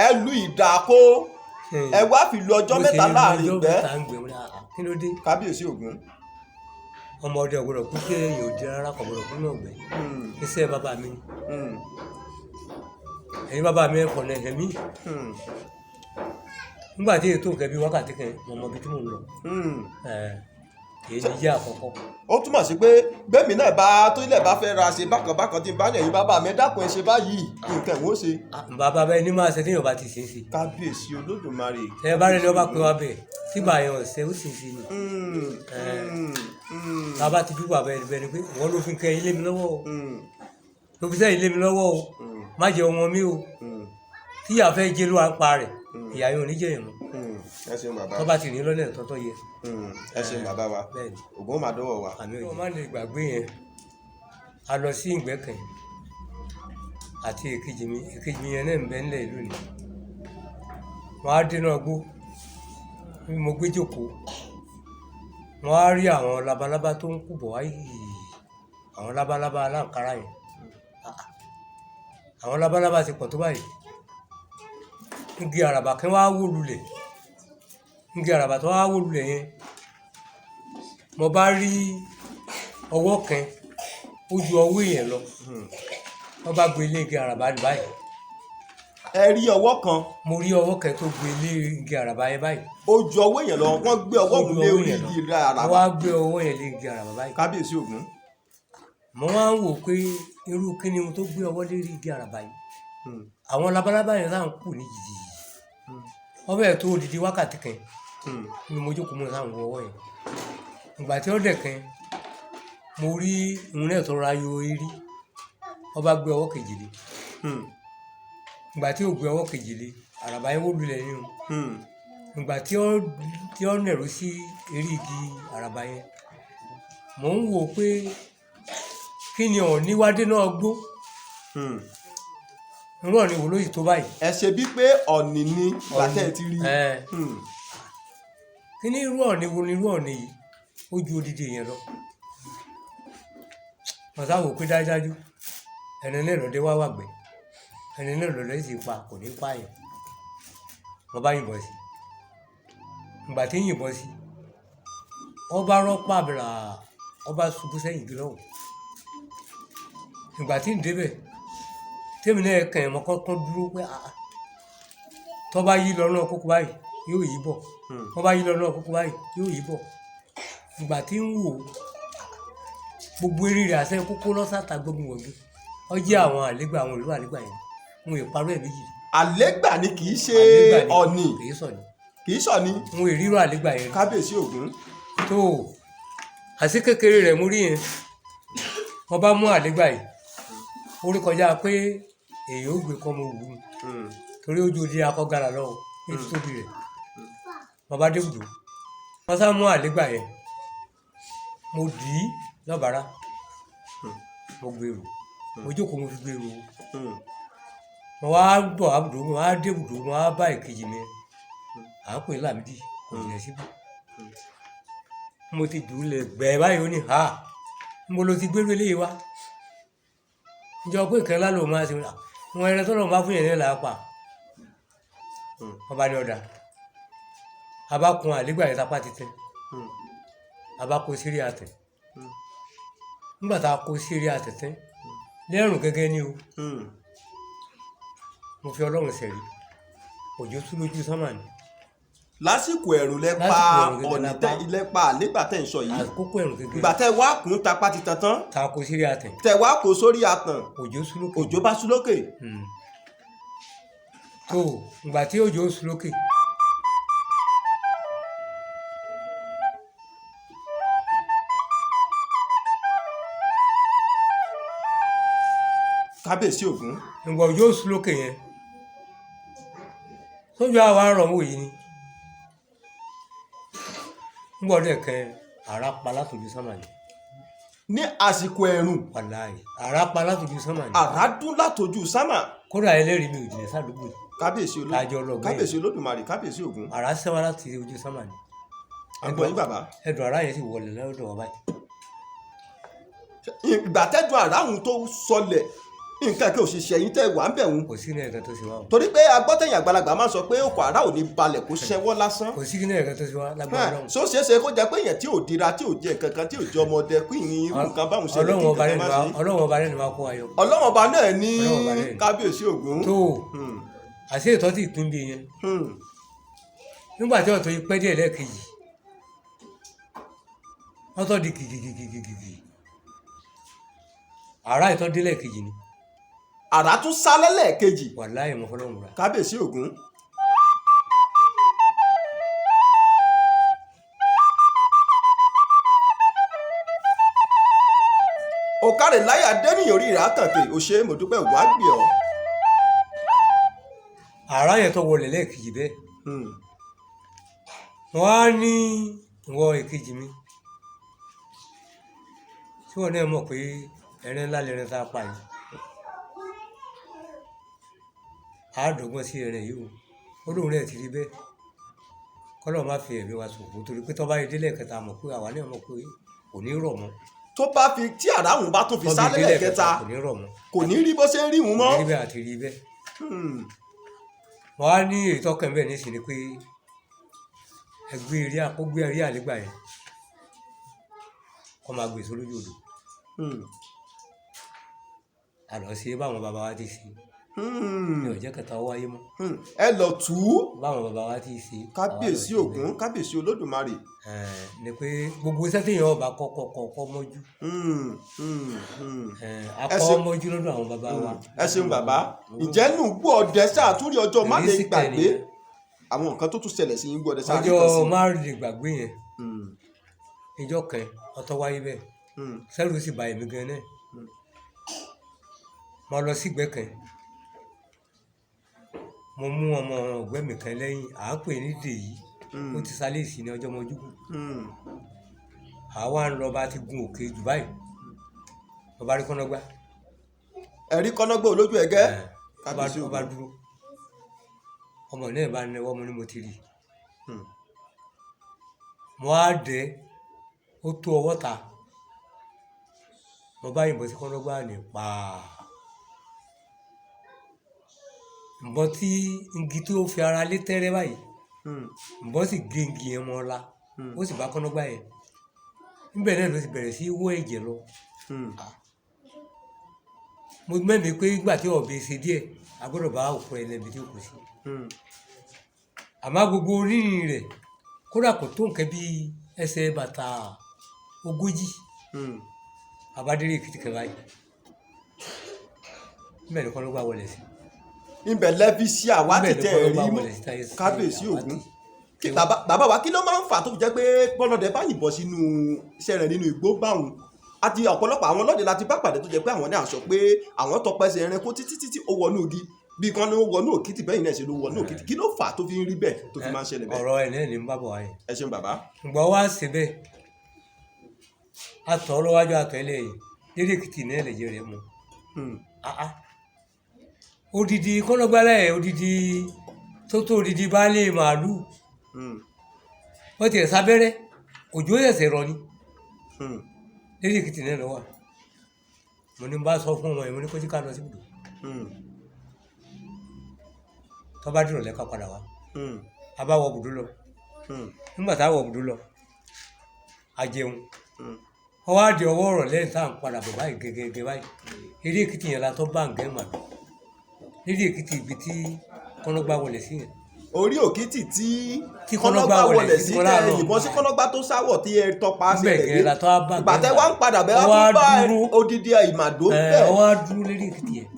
[SPEAKER 1] ẹ lu ìdàkó ẹ wá fi lu ọjọ́ mẹ́ta láàrin ìgbẹ́.
[SPEAKER 2] kí ló dé.
[SPEAKER 1] kábíyèsí Ògún.
[SPEAKER 2] ọmọdé ọgbọdọ kú kí èèyàn ò di rárá kò gbọdọ̀ kú náà gbẹ. iṣẹ́ bàbá mi ni. ẹ̀yin bàbá mi ẹ̀kọ́ náà ẹ̀mí. nígbà tí ètò nǹkan bíi wákàtí kan mo mọ ibi tí mò ń lọ. èyí ni jẹ́ àkọ́kọ́.
[SPEAKER 1] ó túmọ̀ sí pé bẹ́ẹ̀mí náà bá tó ilẹ̀ bá fẹ́ ra ṣe bákan tí n bá ní ẹ̀yin bàbá mi dákun ẹ ṣe báyìí nǹkan ìwọ́n ṣe.
[SPEAKER 2] bàbá bẹ́ẹ̀ ni máa ṣe téèyàn bá ti ṣe é ṣe.
[SPEAKER 1] kábíyèsí Olódùmarè.
[SPEAKER 2] ẹ bá rẹ ni wọ́n bá pè wá bẹ́ẹ̀ tí bàyàn ọ̀sẹ̀ ó sì ṣe ni. bàbá ti dúpọ̀ abẹ́ ẹni ni pé wọ́n ló fi kẹ́ ilé mi lọ́wọ́ o ló fi sẹ́ ilé mi lọ́wọ́ o má jẹ ọmọ mi o tíyà fẹ́ jẹ́ ló wá pa rẹ̀ ìyá yóò ní jẹ̀yàn mọ́.
[SPEAKER 1] ẹ ṣeun bàbá.
[SPEAKER 2] tó bá ti ní lọ́nà tọ́tọ́ yẹ.
[SPEAKER 1] ẹ ṣeun bàbá wa Ògún máa dọ́wọ́ wa.
[SPEAKER 2] àmì òjò má lè gbàgbé yẹn a lọ sí ìgbẹ́kẹ̀ àti èkejì mi yẹn náà ń bẹ nílẹ̀ ìlú ni wọ́n á dé náà gbó bí mo gbé jókòó wọ́n á rí àwọn labalábá tó ń kú bọ̀ wáyé àwọn labalábá aláǹkárá yẹn àwọn labalábá ti pọ̀ tó báyìí igi àràbà kan wá wó lulẹ̀ igi àràbà tó wá wó lulẹ̀ yẹn mo bá rí ọwọ́ kan ó ju ọwọ́ èèyàn lọ wọ́n bá gbé ilé igi àràbà ní báyìí.
[SPEAKER 1] ẹ rí ọwọ́ kan.
[SPEAKER 2] mo rí ọwọ́ kan tó gbé ilé igi àràbà yẹn báyìí.
[SPEAKER 1] ó ju ọwọ́ èèyàn lọ wọ́n gbé ọwọ́ òun lé orí igi àràbà.
[SPEAKER 2] wọ́n á gbé ọwọ́ yẹn lé igi àràbà báyìí.
[SPEAKER 1] kábíyèsí Ògún.
[SPEAKER 2] mo máa ń wò pé irú kíni tó gbé ọwọ́ lé igi àràbà yìí àwọn labalábá yẹn náà ń kù ní jìjì wọ́n bẹ̀rẹ̀ tó odidi wákàtí kan ni mo jókòó mọ́ sáwọn ọwọ́ yẹn ìgbà tí ó dẹ̀ kan mo rí ìrún náà tó ra yo eré wọ́n bá gbé ọwọ́ kejì lé ìgbà tí ó gbé ọwọ́ kejì lé àràbà yẹn wó lulẹ̀ nínú ìgbà tí ó nẹ̀rú sí eré igi àràbà yẹn mò ń wò pé kí ni ọ̀níwádé náà gbó irú ọ̀nì wo ló yìí tó báyìí.
[SPEAKER 1] ẹ ṣe bí pé ọ̀nì ni bàtẹ́ ti rí.
[SPEAKER 2] kí ni irú ọ̀nì wo ni irú ọ̀nì yìí ó ju odidi yẹn lọ. wọ́n sáwò pé dájúdájú ẹni náà lọ́dẹ wá wàgbẹ́ ẹni náà lọ́dẹ sì pa kò ní pààyàn. wọ́n bá yìnbọn sí ìgbà tí ń yìnbọn sí wọ́n bá rọ́pò àbẹ̀rà wọ́n bá ṣubú sẹ́yìn gbé lọ́wọ́ ìgbà tí ń débẹ̀ tèmi náà kàn ẹ̀ mọ́ kọ́kọ́ dúró pé tó bá yí lọ́nà kókó báyìí yóò yí bọ̀ tó bá yí lọ́nà kókó báyìí yóò yí bọ̀ ìgbà tí ń wò gbogbo eré rẹ̀ àṣẹ kókó lọ́sàtà gbogbo wọ̀gbẹ́ ọ jẹ́ àwọn àlégbà àwọn ìlú àlégbà yẹn wọn ò parọ́ ẹ̀ méjì.
[SPEAKER 1] àlégbà ni kì í ṣe ọ̀nì kì í sọ̀ni.
[SPEAKER 2] wọn ò rírọ̀ àlégbà yẹn.
[SPEAKER 1] kábíyèsí Ògún.
[SPEAKER 2] tó àti kékeré rẹ̀ mú rí yẹn wọ́n bá mú àlégbà yìí orí kọjá pé èyí ó gbé kọ́ mo wù ú torí ojú odi akọ́gàrà lọ́wọ́ ní títóbi rẹ̀ bàbá débùdó wọ́n sá mú àlégbà yẹn mo dì í lọ́bàárà mo gbèrò mo jókòó mo fi gbèrò mo wá bọ̀ àbùdó mo wá débùdó mo wá bá ìkejì mi à ń pè é Lámídì kò jìnà síbi mo ti dùn ún lè gbẹ báyìí ó ní ha mo lo ti gbèrò eléyìí wá ìjọ pé nǹkan ńlá ló máa ṣe wọn ẹrẹ tó lọ́n bá fún yẹn ní làápà ọba ní ọ̀dà a bá kun àlégbà yẹn tapá títẹ a bá kó sírí àtẹ nígbà tá a kó sírí àtẹ tẹ lẹ́rùn gẹ́gẹ́ ní o mo fi Ọlọ́run sẹ̀rí òjò tú lójú sánmà ni.
[SPEAKER 1] lásìkò ẹ̀rùn lẹ pa ọ̀nì tẹ ilẹ̀ pa àlégbà tẹ̀ ń sọ yìí
[SPEAKER 2] àkókò ẹ̀rùn gẹ́gẹ́
[SPEAKER 1] ìgbà tẹ wá kún tapá ti tàn tán
[SPEAKER 2] tá a kó sírí àtẹ
[SPEAKER 1] tẹ wá kó sórí àtàn
[SPEAKER 2] òjò
[SPEAKER 1] bá sú lókè.
[SPEAKER 2] tó ìgbà tí òjò sú lókè
[SPEAKER 1] kábíyèsí Ògún.
[SPEAKER 2] ìgbà òjò sú lókè yẹn sójú àwa rọ̀ mọ́ yìí ni ń gbọ́dọ̀ kẹ́ àrá pa látòjú sánmà ni.
[SPEAKER 1] ní àsìkò ẹ̀rùn.
[SPEAKER 2] wàláhì àrá pa látòjú sánmà ni.
[SPEAKER 1] àrá dún látòjú sánmà.
[SPEAKER 2] kódà ẹlẹ́rìí mi ò jìnà sádùúgbò yìí.
[SPEAKER 1] kábíyèsí Olódùmarè kábíyèsí Ògún.
[SPEAKER 2] àrá sẹ́wọ́n láti ojú sánmà ni.
[SPEAKER 1] àgbọ̀n yín bàbá.
[SPEAKER 2] ẹ̀dùn àrá yẹn sì wọlé lọ́dọ̀ wọn báyìí.
[SPEAKER 1] ìgbà tẹ́dùn àrá òun tó sọlẹ̀ nǹkan kí òṣìṣẹ́ yín tẹ́ wà ń bẹ̀ wọ́n.
[SPEAKER 2] kò sí ní ẹ̀kan tó ṣe wá o.
[SPEAKER 1] torí pé agbọ́tẹ̀yìn àgbàlagbà máa ń sọ pé òkò àrá ò ní balẹ̀ kó ṣẹ́wọ́ lásán.
[SPEAKER 2] kò sí ní ẹ̀kan tó ṣe wá lágbára Ọlọ́run.
[SPEAKER 1] so ṣeé ṣe kó jẹ́ pé èèyàn tí ò dira tí ò jẹ kankan tí ò jẹ ọmọdé kí ìyìn irú nǹkan báwọn ṣe lè kí nǹkan máa ṣe.
[SPEAKER 2] Ọlọ́run ọba náà ni wàá kó wa yọ.
[SPEAKER 1] Ọlọ́run ọba náà ní kábíyèsí Ògún.
[SPEAKER 2] tó àṣé ìtọ́ tí ìpín bí yẹn nígbà tí ọ̀tọ̀ yìí pẹ́ díẹ̀ lẹ́ẹ̀kejì wọ́n tọ́ di kìkìkìkìkì àrá ìtọ́ dé lẹ́ẹ̀kejì ni.
[SPEAKER 1] àrá tún sálẹ̀ lẹ́ẹ̀kejì.
[SPEAKER 2] wàláhì mọ́ fọlọ́run rà.
[SPEAKER 1] kábíyèsí Ògún. òkàrè láyà dẹ́nìyàn orí rẹ̀ àkànkè òṣè mọ̀dúpẹ́ ògùn àgbẹ̀ ọ́.
[SPEAKER 2] àrá yẹn tó wọlé lẹ́ẹ̀kejì bẹ́ẹ̀ wọ́n á ní ìwọ èkejì mi tí wọ́n náà mọ̀ pé ẹ̀rín ńlá lẹ́rìn tá a pa yìí àádọ́gbọ́n sí ẹ̀rìn yìí o olóhùn rẹ̀ ti rí bẹ́ẹ̀ kọ́lọ́ má fi ẹ̀mí wa ṣòfò torí pé tọ́ba yìí délẹ̀ kẹta mọ̀ pé àwa náà mọ̀ pé kò ní rọ̀ mọ́.
[SPEAKER 1] tó bá fi tí àrá òun bá tún fi sálẹ̀ lẹ́ẹ̀kẹta kò ní rí bó ṣe ń rí òun mọ́.
[SPEAKER 2] kò ní rí bẹ́ẹ̀ àti rí bẹ́ẹ̀. wọ́n á ní èyí tọ́kàn bẹ́ẹ̀ nísìnyí pé ẹgbẹ́ eré àkógbé eré àlégbà yẹn kọ́ máa gbèsè lójú odò àlọ́ sí báwọn bàbá wa ti ṣe ní ọjọ́ kẹta ó wáyé mọ́.
[SPEAKER 1] ẹ lọ tù ú.
[SPEAKER 2] báwọn bàbá wa ti ṣe.
[SPEAKER 1] kábíyèsí Ògún kábíyèsí Olódùmarè.
[SPEAKER 2] ni pé gbogbo iṣẹ́ téèyàn ọba kọ́kọ́ mọ́jú. akọ́ mọ́jú lọ́dọ̀ àwọn bàbá wa.
[SPEAKER 1] ẹ ṣeun bàbá ǹjẹ́ nù gbọ́ ọdẹ sàtúrí ọjọ́ má lè gbàgbé àwọn nǹkan tó tún ṣẹlẹ̀ sí yín gbọ́ ọdẹ sàtúrí kan sí.
[SPEAKER 2] ọjọ́ má lè gbàgbé yẹn ìjọ kan ọtọ́ wáyé bẹ́ẹ̀ sẹ́rù sì bà èmi gan náà mo lọ sí ìgbẹ́ kan mo mú ọmọ ọ̀gbẹ́ mi kan lẹ́yìn à ń pè ní dèyí ó ti sálẹ̀ sí ní ọjọ́ mọ́júkù àwa ń lọ bá ti gun òkè jù báyìí mo bá rí kọ́nọ́gbá.
[SPEAKER 1] ẹ̀rí kọ́nọ́gbá olójú ẹ̀gẹ́.
[SPEAKER 2] ọba dúró ọmọ náà bá nẹwọ́ mo ní mo ti rí mo á dẹ́ ó tó ọwọ́ ta mo bá yìnbọn sí kọ́nọ́gbá ní pàà ǹbọn tí igi tó fi ara lé tẹ́rẹ́ báyìí ǹbọn sì gé igi yẹn mọ́ ọ́lá ó sì bá kọ́nọ́gbá yẹn níbẹ̀ náà ló ti bẹ̀rẹ̀ sí wọ́ ẹ̀jẹ̀ lọ mo mẹ́mi pé nígbà tí ọ̀bẹ ṣe díẹ̀ a gbọ́dọ̀ bá òkú ẹlẹ́bi tí ó kù sí àmọ́ gbogbo orírin rẹ̀ kódà kò tó nǹkan bíi ẹsẹ̀ bàtà 40 àbádéré Èkìtì kan báyìí níbẹ̀ ni kọ́nọ́gbá wọlé sí.
[SPEAKER 1] ibẹ̀ lẹ́bí sí àwa tètè rí mọ́ kábíyèsí Ògún bàbá wa kí ló máa ń fà tó fi jẹ́ pé bọ́lọ́dẹ bá yìnbọn sínú iṣẹ́ rẹ̀ nínú igbó báwọn àti ọ̀pọ̀lọpọ̀ àwọn ọlọ́dẹ láti bá pàdé tó jẹ́ pé àwọn náà sọ pé àwọn tọpasẹ̀ ẹranko títí ó wọnú igi bí kan ló wọnú Òkìtì bẹ́ẹ̀ náà ṣe ló wọnú Òkìtì kí ló fà tó fi ń rí bẹ́ẹ̀ tó fi máa ń ṣẹlẹ̀ bẹ́ẹ̀.
[SPEAKER 2] ọ̀rọ̀ ẹ̀ náà ní bàbá wa yẹn.
[SPEAKER 1] ẹ ṣeun bàbá.
[SPEAKER 2] ǹgbọ́n wá sí bẹ́ẹ̀ atọ̀ lọ́wájú atọ̀ ẹlẹ́yìn lédè Èkìtì náà lè jẹ́ rẹ̀ mọ́ odidi kọ́nọ́gbálẹ̀ odidi tó odidi baálé màálù wọ́n ti ẹ̀ sábẹ́rẹ́ òjò ẹ̀sẹ̀ rọ ni lédè Èkìtì náà lọ́wọ́ mo ní bá sọ fún ọmọ yẹn mo ní kó tí ká lọ síbùdó tó bá dìrọ̀ lẹ́ka padà wá a bá wọ bùdó lọ nígbà tá a wọ bùdó lọ a jẹun ọwọ́ àdì ọwọ́ ọ̀rọ̀ lẹ́yìn tá à ń padà bọ̀ báyìí gẹ́gẹ́ báyìí lédè Èkìtì yẹn la tó bá ń gẹ́ màdùn lédè Èkìtì ibi tí kọ́nọ́gbá wọlé sí yẹn.
[SPEAKER 1] orí Òkìtì tí kọ́nọ́gbá wọlé sí tẹ ìbọn sí kọ́nọ́gbá tó sáwọ̀ tí ẹ tọpa sí rẹ̀ dé ìbàtẹ́ wa ń padà bẹ́ẹ̀ wá fún bá odidi ìmàdó bẹ́ẹ̀.
[SPEAKER 2] ọwọ́ á dúró lédè Èkìtì yẹn.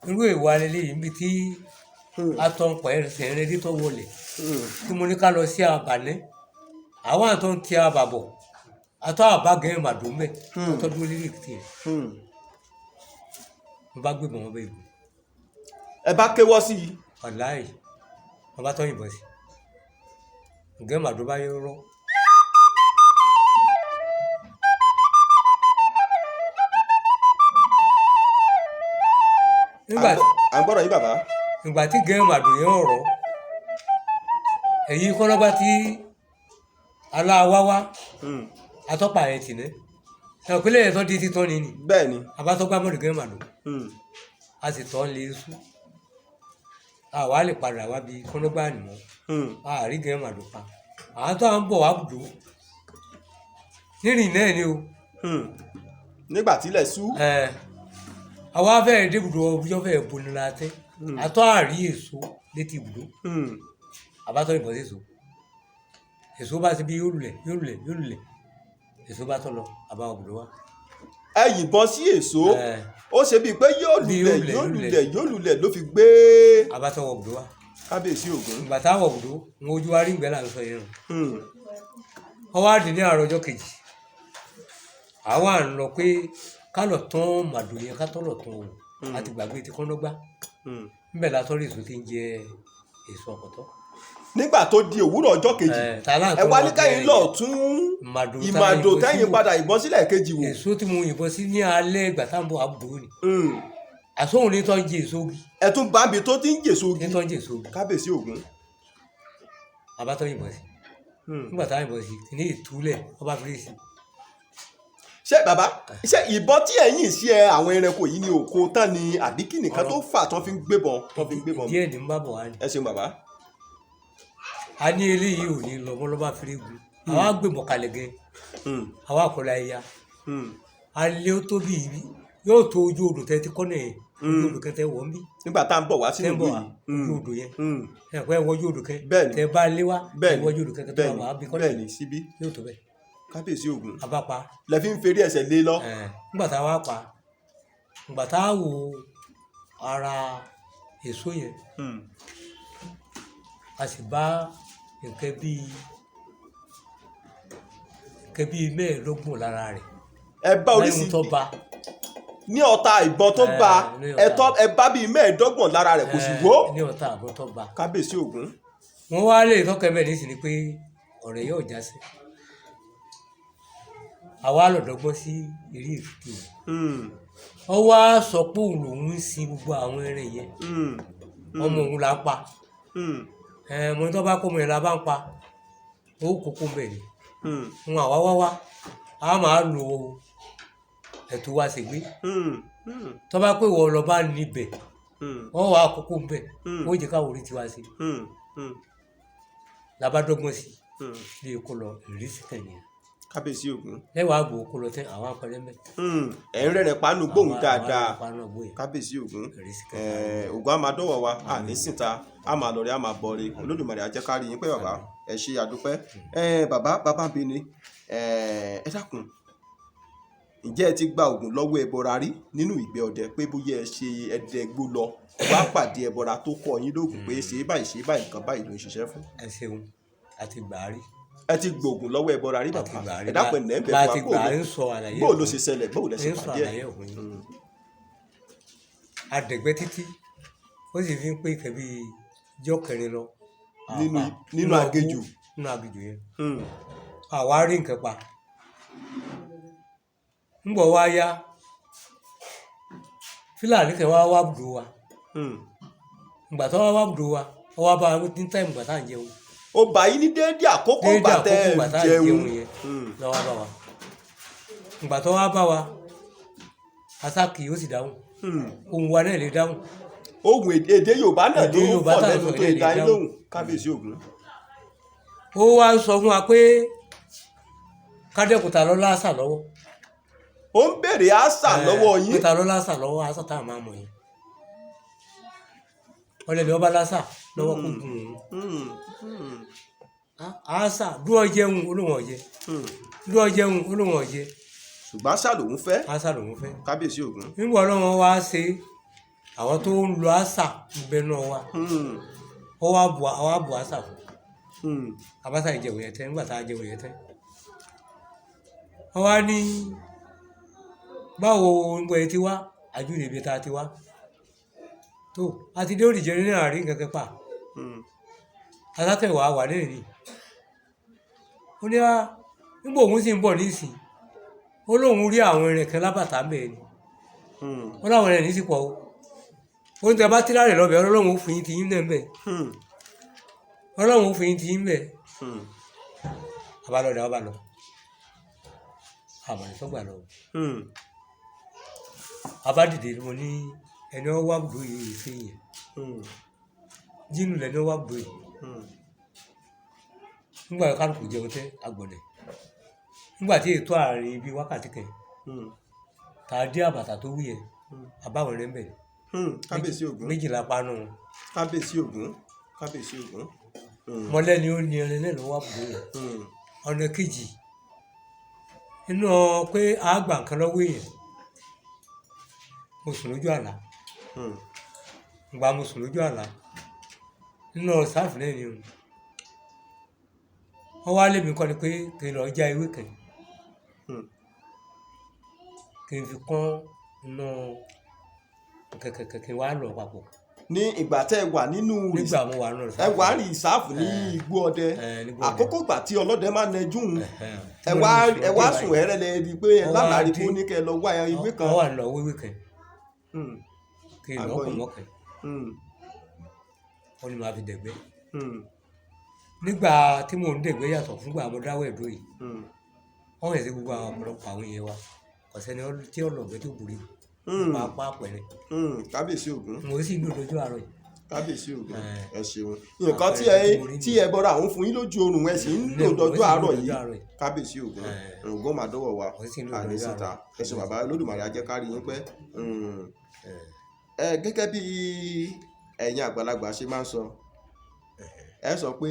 [SPEAKER 2] irú ìwà lélẹ́yìí níbi tí atọ́npọ̀ ẹsẹ̀ rẹ̀ dé tó wọlé tí mo ní ká lọ sí àbàlẹ́ àwọn àtọ́ ń ti àbàbọ̀ àtọ́ àbágẹ́ ìmàdó mẹ́ tó dúró lédè Èkìtì yẹn. mo bá gbébọn wọn bẹ ìgbò.
[SPEAKER 1] ẹ bá kéwọ́ sí i.
[SPEAKER 2] ọ̀láì wọn bá tọ́ yìnbọn sí i ǹgẹ́ màdó bá yẹ rọ́.
[SPEAKER 1] à ń gbọ́dọ̀ yí bàbá.
[SPEAKER 2] ìgbà tí gẹ́ màdó yẹn ọ̀rọ̀ èyí kọ́nọ́gbá tí aláwáwá atọ́pà yẹn tì ní ìpínlẹ̀ yẹn tó di títọ́ ni ni.
[SPEAKER 1] bẹ́ẹ̀ ni.
[SPEAKER 2] abatọ́gbà mọ́dù gẹ́ màdó a sì tọ́ lé sùn àwa lè padà wá bí kọ́nọ́gbà nìmọ́ àárí gẹ́ màdó pa àwọn tó à ń bọ̀ wá bùdó nírìn náà ni o.
[SPEAKER 1] nígbà tílẹ̀ sú.
[SPEAKER 2] àwa fẹ́ẹ́ débùdó ọjọ́ fẹ́ẹ́ bonira tẹ́ àtọ́ àrí èso létí ibùdó àbátọ́ ìbọn sí èso bá ti bí yóò lulẹ̀ èso bá tọ́ lọ àbáwọ̀ bùdó wa.
[SPEAKER 1] ẹ yìnbọn sí èso ó ṣe bíi pé yóò lulẹ̀ ló fi gbé.
[SPEAKER 2] àbátọ́wọ̀ bùdó wa.
[SPEAKER 1] kábíyèsí Ògún.
[SPEAKER 2] ìgbà táwọ̀ bùdó ń ojú wa rí ìgbẹ́ là ń sọ yẹn o. ọwọ́ àdì ní àárọ̀ ọjọ́ kejì àwa ń lọ pé ká lọ tán màdò yẹn ká tọ́ lọ tán o àti gbàgbé ti kọ́nọ́gbá níbẹ̀ látọ́ rí èso tí ń jẹ èso ọ̀pọ̀tọ́. nígbà tó di òwúrọ̀ ọjọ́ kejì ẹ wá ní káyìn lọ tún ìmàdò tẹ́yìn padà ìbọn sílẹ̀ kejì wò. èso tí mo yìnbọn sí ní alẹ́ ìgbà tá à ń bọ̀ àbúrò ni àsóhun ní tó ń jẹ èso ogi.
[SPEAKER 1] ẹ tún bá mi tó ti ń jẹ èso ogi.
[SPEAKER 2] ní tó ń jẹ èso ogi.
[SPEAKER 1] kábíyèsí Ògún.
[SPEAKER 2] àbátọ́ yìnbọn sí nígbà tá à ń yìnbọn sí ní ìtúlẹ̀ ọba fèrèsì.
[SPEAKER 1] ṣé bàbá ṣé ìbọn tí ẹ̀yin ṣe àwọn ẹranko yìí ní oko tán ni àbí kí nìkan tó fà tán fi ń gbébọn.
[SPEAKER 2] díẹ̀ ní ń bá bọ̀ wá ni.
[SPEAKER 1] ẹ ṣeun bàbá.
[SPEAKER 2] a ní eléyìí ò ní lọ mọ́ ló bá fẹ́rẹ́ gun àwa gbẹ̀mọ̀ kalẹ̀ gan àwa kọ̀ọ̀la ẹ̀yà alẹ́ ó tóbi yóò tó ojú odò tẹ́ ti kọ́nà yẹn ojú odò kẹtẹ wọ̀ ń bí.
[SPEAKER 1] nígbà tá à ń bọ̀ wá sínú ìlú yìí
[SPEAKER 2] ojú odò yẹn ẹ̀kọ́ ẹ̀ wọ́jú odò kẹ
[SPEAKER 1] bẹ́ẹ̀ni
[SPEAKER 2] tẹ bá lé wá ẹ̀ wọ́jú odò kẹtẹ tó wà wá bí kọ́nà
[SPEAKER 1] bẹ́ẹ̀ni síbí
[SPEAKER 2] yóò tó bẹ́ẹ̀.
[SPEAKER 1] kábíyèsí Ògún
[SPEAKER 2] abápa
[SPEAKER 1] lẹ fi ń ferí ẹsẹ̀ lé lọ.
[SPEAKER 2] nígbà tá a wá pa nígbà tá a wo ara èso yẹn a sì bá nǹkan bíi mẹ́ẹ̀ẹ́dọ́gbọ̀n lára rẹ̀.
[SPEAKER 1] ẹ bá oríṣiríṣi ní ọta ìbọn tó bá ẹ bá bíi mẹ́ẹ̀ẹ́dọ́gbọ̀n lára rẹ̀ kò sì wó.
[SPEAKER 2] ní ọta ìbọn tó bá.
[SPEAKER 1] kábíyèsí Ògún.
[SPEAKER 2] wọ́n wá lè tọ́kẹ́ bẹ́ẹ̀ nísìnyí pé ọ̀rẹ́ yóò já sí. àwa lọ́dọ́gbọ́n sí eré ètùtù rẹ̀. ó wá sọ pé òun lòún ń sin gbogbo àwọn ẹran yẹn. ọmọ òun là ń pa. mo ní tó bá kó ọmọ yẹn la bá ń pa ó kókó ń bẹ̀ ni. wọn àwa wá a máa lo ẹ̀tọ́ wa ṣègbè tó bá pé wọ́n lọ bá níbẹ̀ wọ́n wá àkókò ń bẹ̀ wọ́n jẹ́ káwọn orí tiwa sí labádọ́gbọ́n sí lè kó lọ ìrísí tẹ̀yìn.
[SPEAKER 1] kábíyèsí Ògún.
[SPEAKER 2] lẹ́wàá àgbò kó lọ tẹ́ àwọn apẹ̀rẹ̀ mẹ́.
[SPEAKER 1] ẹ̀rín rẹ̀ panu gbóhùn dáadáa kábíyèsí Ògún. Ògún a máa dọ́wọ́ wa a ní síta a máa lọ rí a máa bọ̀ rí Olódùmarè á jẹ́ ká rí yín pé bàbá ẹ ṣe àdúpẹ́. bàbá bí ni ẹ dákun ǹjẹ́ ẹ ti gba Ògún lọ́wọ́ ẹbọra rí nínú ìgbẹ́ ọdẹ pé bóyá ẹ ṣe ẹdẹgbó lọ wá pàdé ẹbọra tó kọ́ yín lóògùn pé ṣe báyìí nǹkan báyìí ló ń ṣiṣẹ́ fún.
[SPEAKER 2] ẹ ṣeun àti gbà á rí.
[SPEAKER 1] ẹ ti gbógun lọ́wọ́ ẹbọra rí bàbá ẹ dákun ẹ̀ nẹ́ẹ̀bẹ̀ fún wa bó ló ṣe ṣẹlẹ̀ bó lẹ ṣe pàdé ẹ̀.
[SPEAKER 2] adẹ̀gbẹ́ títí ó sì fi ń pé ìkẹ́ bíi ijọ́ kẹrin lọ.
[SPEAKER 1] nínú agéjù.
[SPEAKER 2] nínú agéjù yẹn. àwa rí nǹkan pa. ń bọ̀ wá yá Fúlàní kẹ́ wá bùdó wa. ìgbà tó wá bùdó wa ó wá bá wa ní táìmù gbà tá à ń jẹun.
[SPEAKER 1] ó bá yín ní déédé àkókò gbà tẹ́ ẹ jẹun
[SPEAKER 2] yẹn lọ́wọ́ bá wa. ìgbà tó wá bá wa asákì ó sì dáhùn ohùn wa náà lè dáhùn.
[SPEAKER 1] ohùn èdè Yorùbá náà ló ń pọ̀ lẹ́nu tó dá yín lóhùn kábíyèsí Ògún.
[SPEAKER 2] ó wá sọ fún wa pé kádẹ́kùtà lọ lásà lọ́wọ́.
[SPEAKER 1] ó ń béèrè àṣà lọ́wọ́ yín.
[SPEAKER 2] kùtà lọ lásà lọ́wọ́ àṣà tá a máa mọ̀ yín. ọlẹ́lẹ̀ ọba lásà lọ́wọ́ kó gùn ún. àṣà dúró jẹun olóhùn ọ̀jẹ̀ dúró jẹun olóhùn ọ̀jẹ̀.
[SPEAKER 1] ṣùgbọ́n àṣà lòun fẹ́.
[SPEAKER 2] àṣà lòun fẹ́.
[SPEAKER 1] kábíyèsí Ògún.
[SPEAKER 2] nígbà ọlọ́run wá ṣe àwọn tó ń lo àṣà ìbẹnu wa ó wá bu àṣà fún abáṣà ìjẹun yẹn tẹ́ nígbà tá a jẹun yẹn tẹ́. wọ́n wá ní báwo ń gbọ́ ẹ ti wá àjúlè ibi tá a ti wá tó a ti dé òrìjẹ nínú àárín kankan pa alátẹ̀wá wà lẹ́yìn ni ó ní nígbà òun sì ń bọ̀ nísìn ó lóun rí àwọn ẹran kan lábàtà mẹ́ẹ̀ ni ó láwọn ẹran ní sí pọ̀ o ó ń tẹ bá tíra rẹ̀ lọ́bẹ̀ ọlọ́run ó fún yín ti yín náà mẹ́ẹ̀ ọlọ́run ó fún yín ti yín mẹ́ẹ̀ abalọ́dà ọba lọ àmọ̀lẹ́ sọ́gbà lọ. abádìde mo ní ẹni ọwọ́ àbùdó yìí fi yẹn jínú lẹni ọwọ́ àbùdó yìí nígbà kálukú jẹun tẹ agbọ̀nẹ̀ nígbà tí ètò àárín bíi wákàtí kan tá a dé àbàtà tó wú yẹn àbáwọn rẹ ń bẹ
[SPEAKER 1] kábíyèsí Ògún
[SPEAKER 2] méjìlá panu
[SPEAKER 1] kábíyèsí Ògún kábíyèsí Ògún.
[SPEAKER 2] mọ́lẹ́ni ó ní ẹrin náà lọ́wọ́ àbùdó yẹn ọ̀nà kejì inú pé àgbà nǹkan lọ́wọ́ èèyàn mo sùn lójú àlá ìgbà mo sùn lójú àlá nínú sáàfù náà ni wọ́n wá lé mi kọ́ ni pé kí n lọ já ewé kan kí n fi kán iná kẹ̀kẹ́ kí n wá lọ papọ̀.
[SPEAKER 1] ní ìgbà tẹ́ ẹ wà nínú
[SPEAKER 2] nígbà mo wà nínú
[SPEAKER 1] ẹ wà rí ìsáàfù ní igbó ọdẹ àkókò gbà tí ọlọ́dẹ máa nẹjú ẹ wá sùn ẹrẹ lẹ rí i pé ẹ lánàá rí i pé ó ní kẹ́ ẹ lọ wá ewé kan.
[SPEAKER 2] wọ́n wà lọ wéwé kan kí n lọ kọ̀ mọ́kàn wọ́n ní máa fi dẹ̀gbẹ́. nígbà tí mò ń dẹ̀gbẹ́ yàtọ̀ fúngbà mo dáwọ́ ẹ̀dọ́ yìí wọ́n yẹ sí gbogbo àwọn ọ̀pọ̀lọpọ̀ àwọn èèyàn wa ọ̀sẹ̀ni tí ọlọ́gbẹ́ tó burú nípa apá àpẹẹrẹ.
[SPEAKER 1] kábíyèsí Ògún.
[SPEAKER 2] mo sì ń lò lójú àárọ̀ yìí.
[SPEAKER 1] kábíyèsí Ògún ẹ ṣeun nǹkan tí ẹ bọra àwọn fún yín lójú oorun ẹ sì ń lò dọjọ́ àárọ̀ yìí kábíyèsí Ògún Ògún máa dọ́wọ́ wa àní síta ẹ ṣe bàbá Olódùmarè á jẹ́ ká rí yín pẹ́ gẹ́gẹ́ bí ẹ̀yin àgbàlagbà ṣe máa ń sọ ẹ sọ pé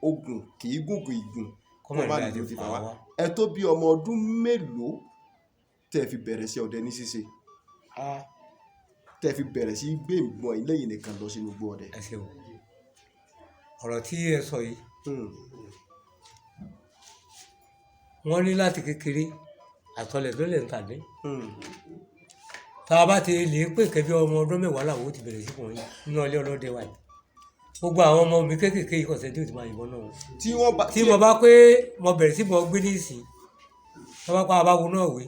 [SPEAKER 1] ogun kì í gùngùn ìgùn kó má lè fi fà wá ẹ tó bí ọmọ ọdún mélòó tẹ́ fi bẹ̀rẹ̀ sí ọdẹ ní ṣíṣe tẹ́ fi bẹ̀rẹ̀ sí gbé ìbọn ilé yìí nìkan lọ sínú igbó ọdẹ.
[SPEAKER 2] ẹ ṣeun ọ̀rọ̀ tí ẹ sọ yìí wọ́n ní láti kékeré àtọlẹ̀ tó lè ń tàdé tá a bá ti lè pè kẹ́bí ọmọ ọdún mẹ́wàá làwọn ó ti bẹ̀rẹ̀ sí fún yín nínú ilé ọlọ́dẹ wa yìí gbogbo àwọn ọmọ mi kéékèèké yìí kọ̀ọ̀sẹ̀ tí ò ti máa yìnbọn náà tí mo bá pé mo bẹ̀rẹ̀ sí mo gbé ní ìsìn tó bá pa abáwo náà wé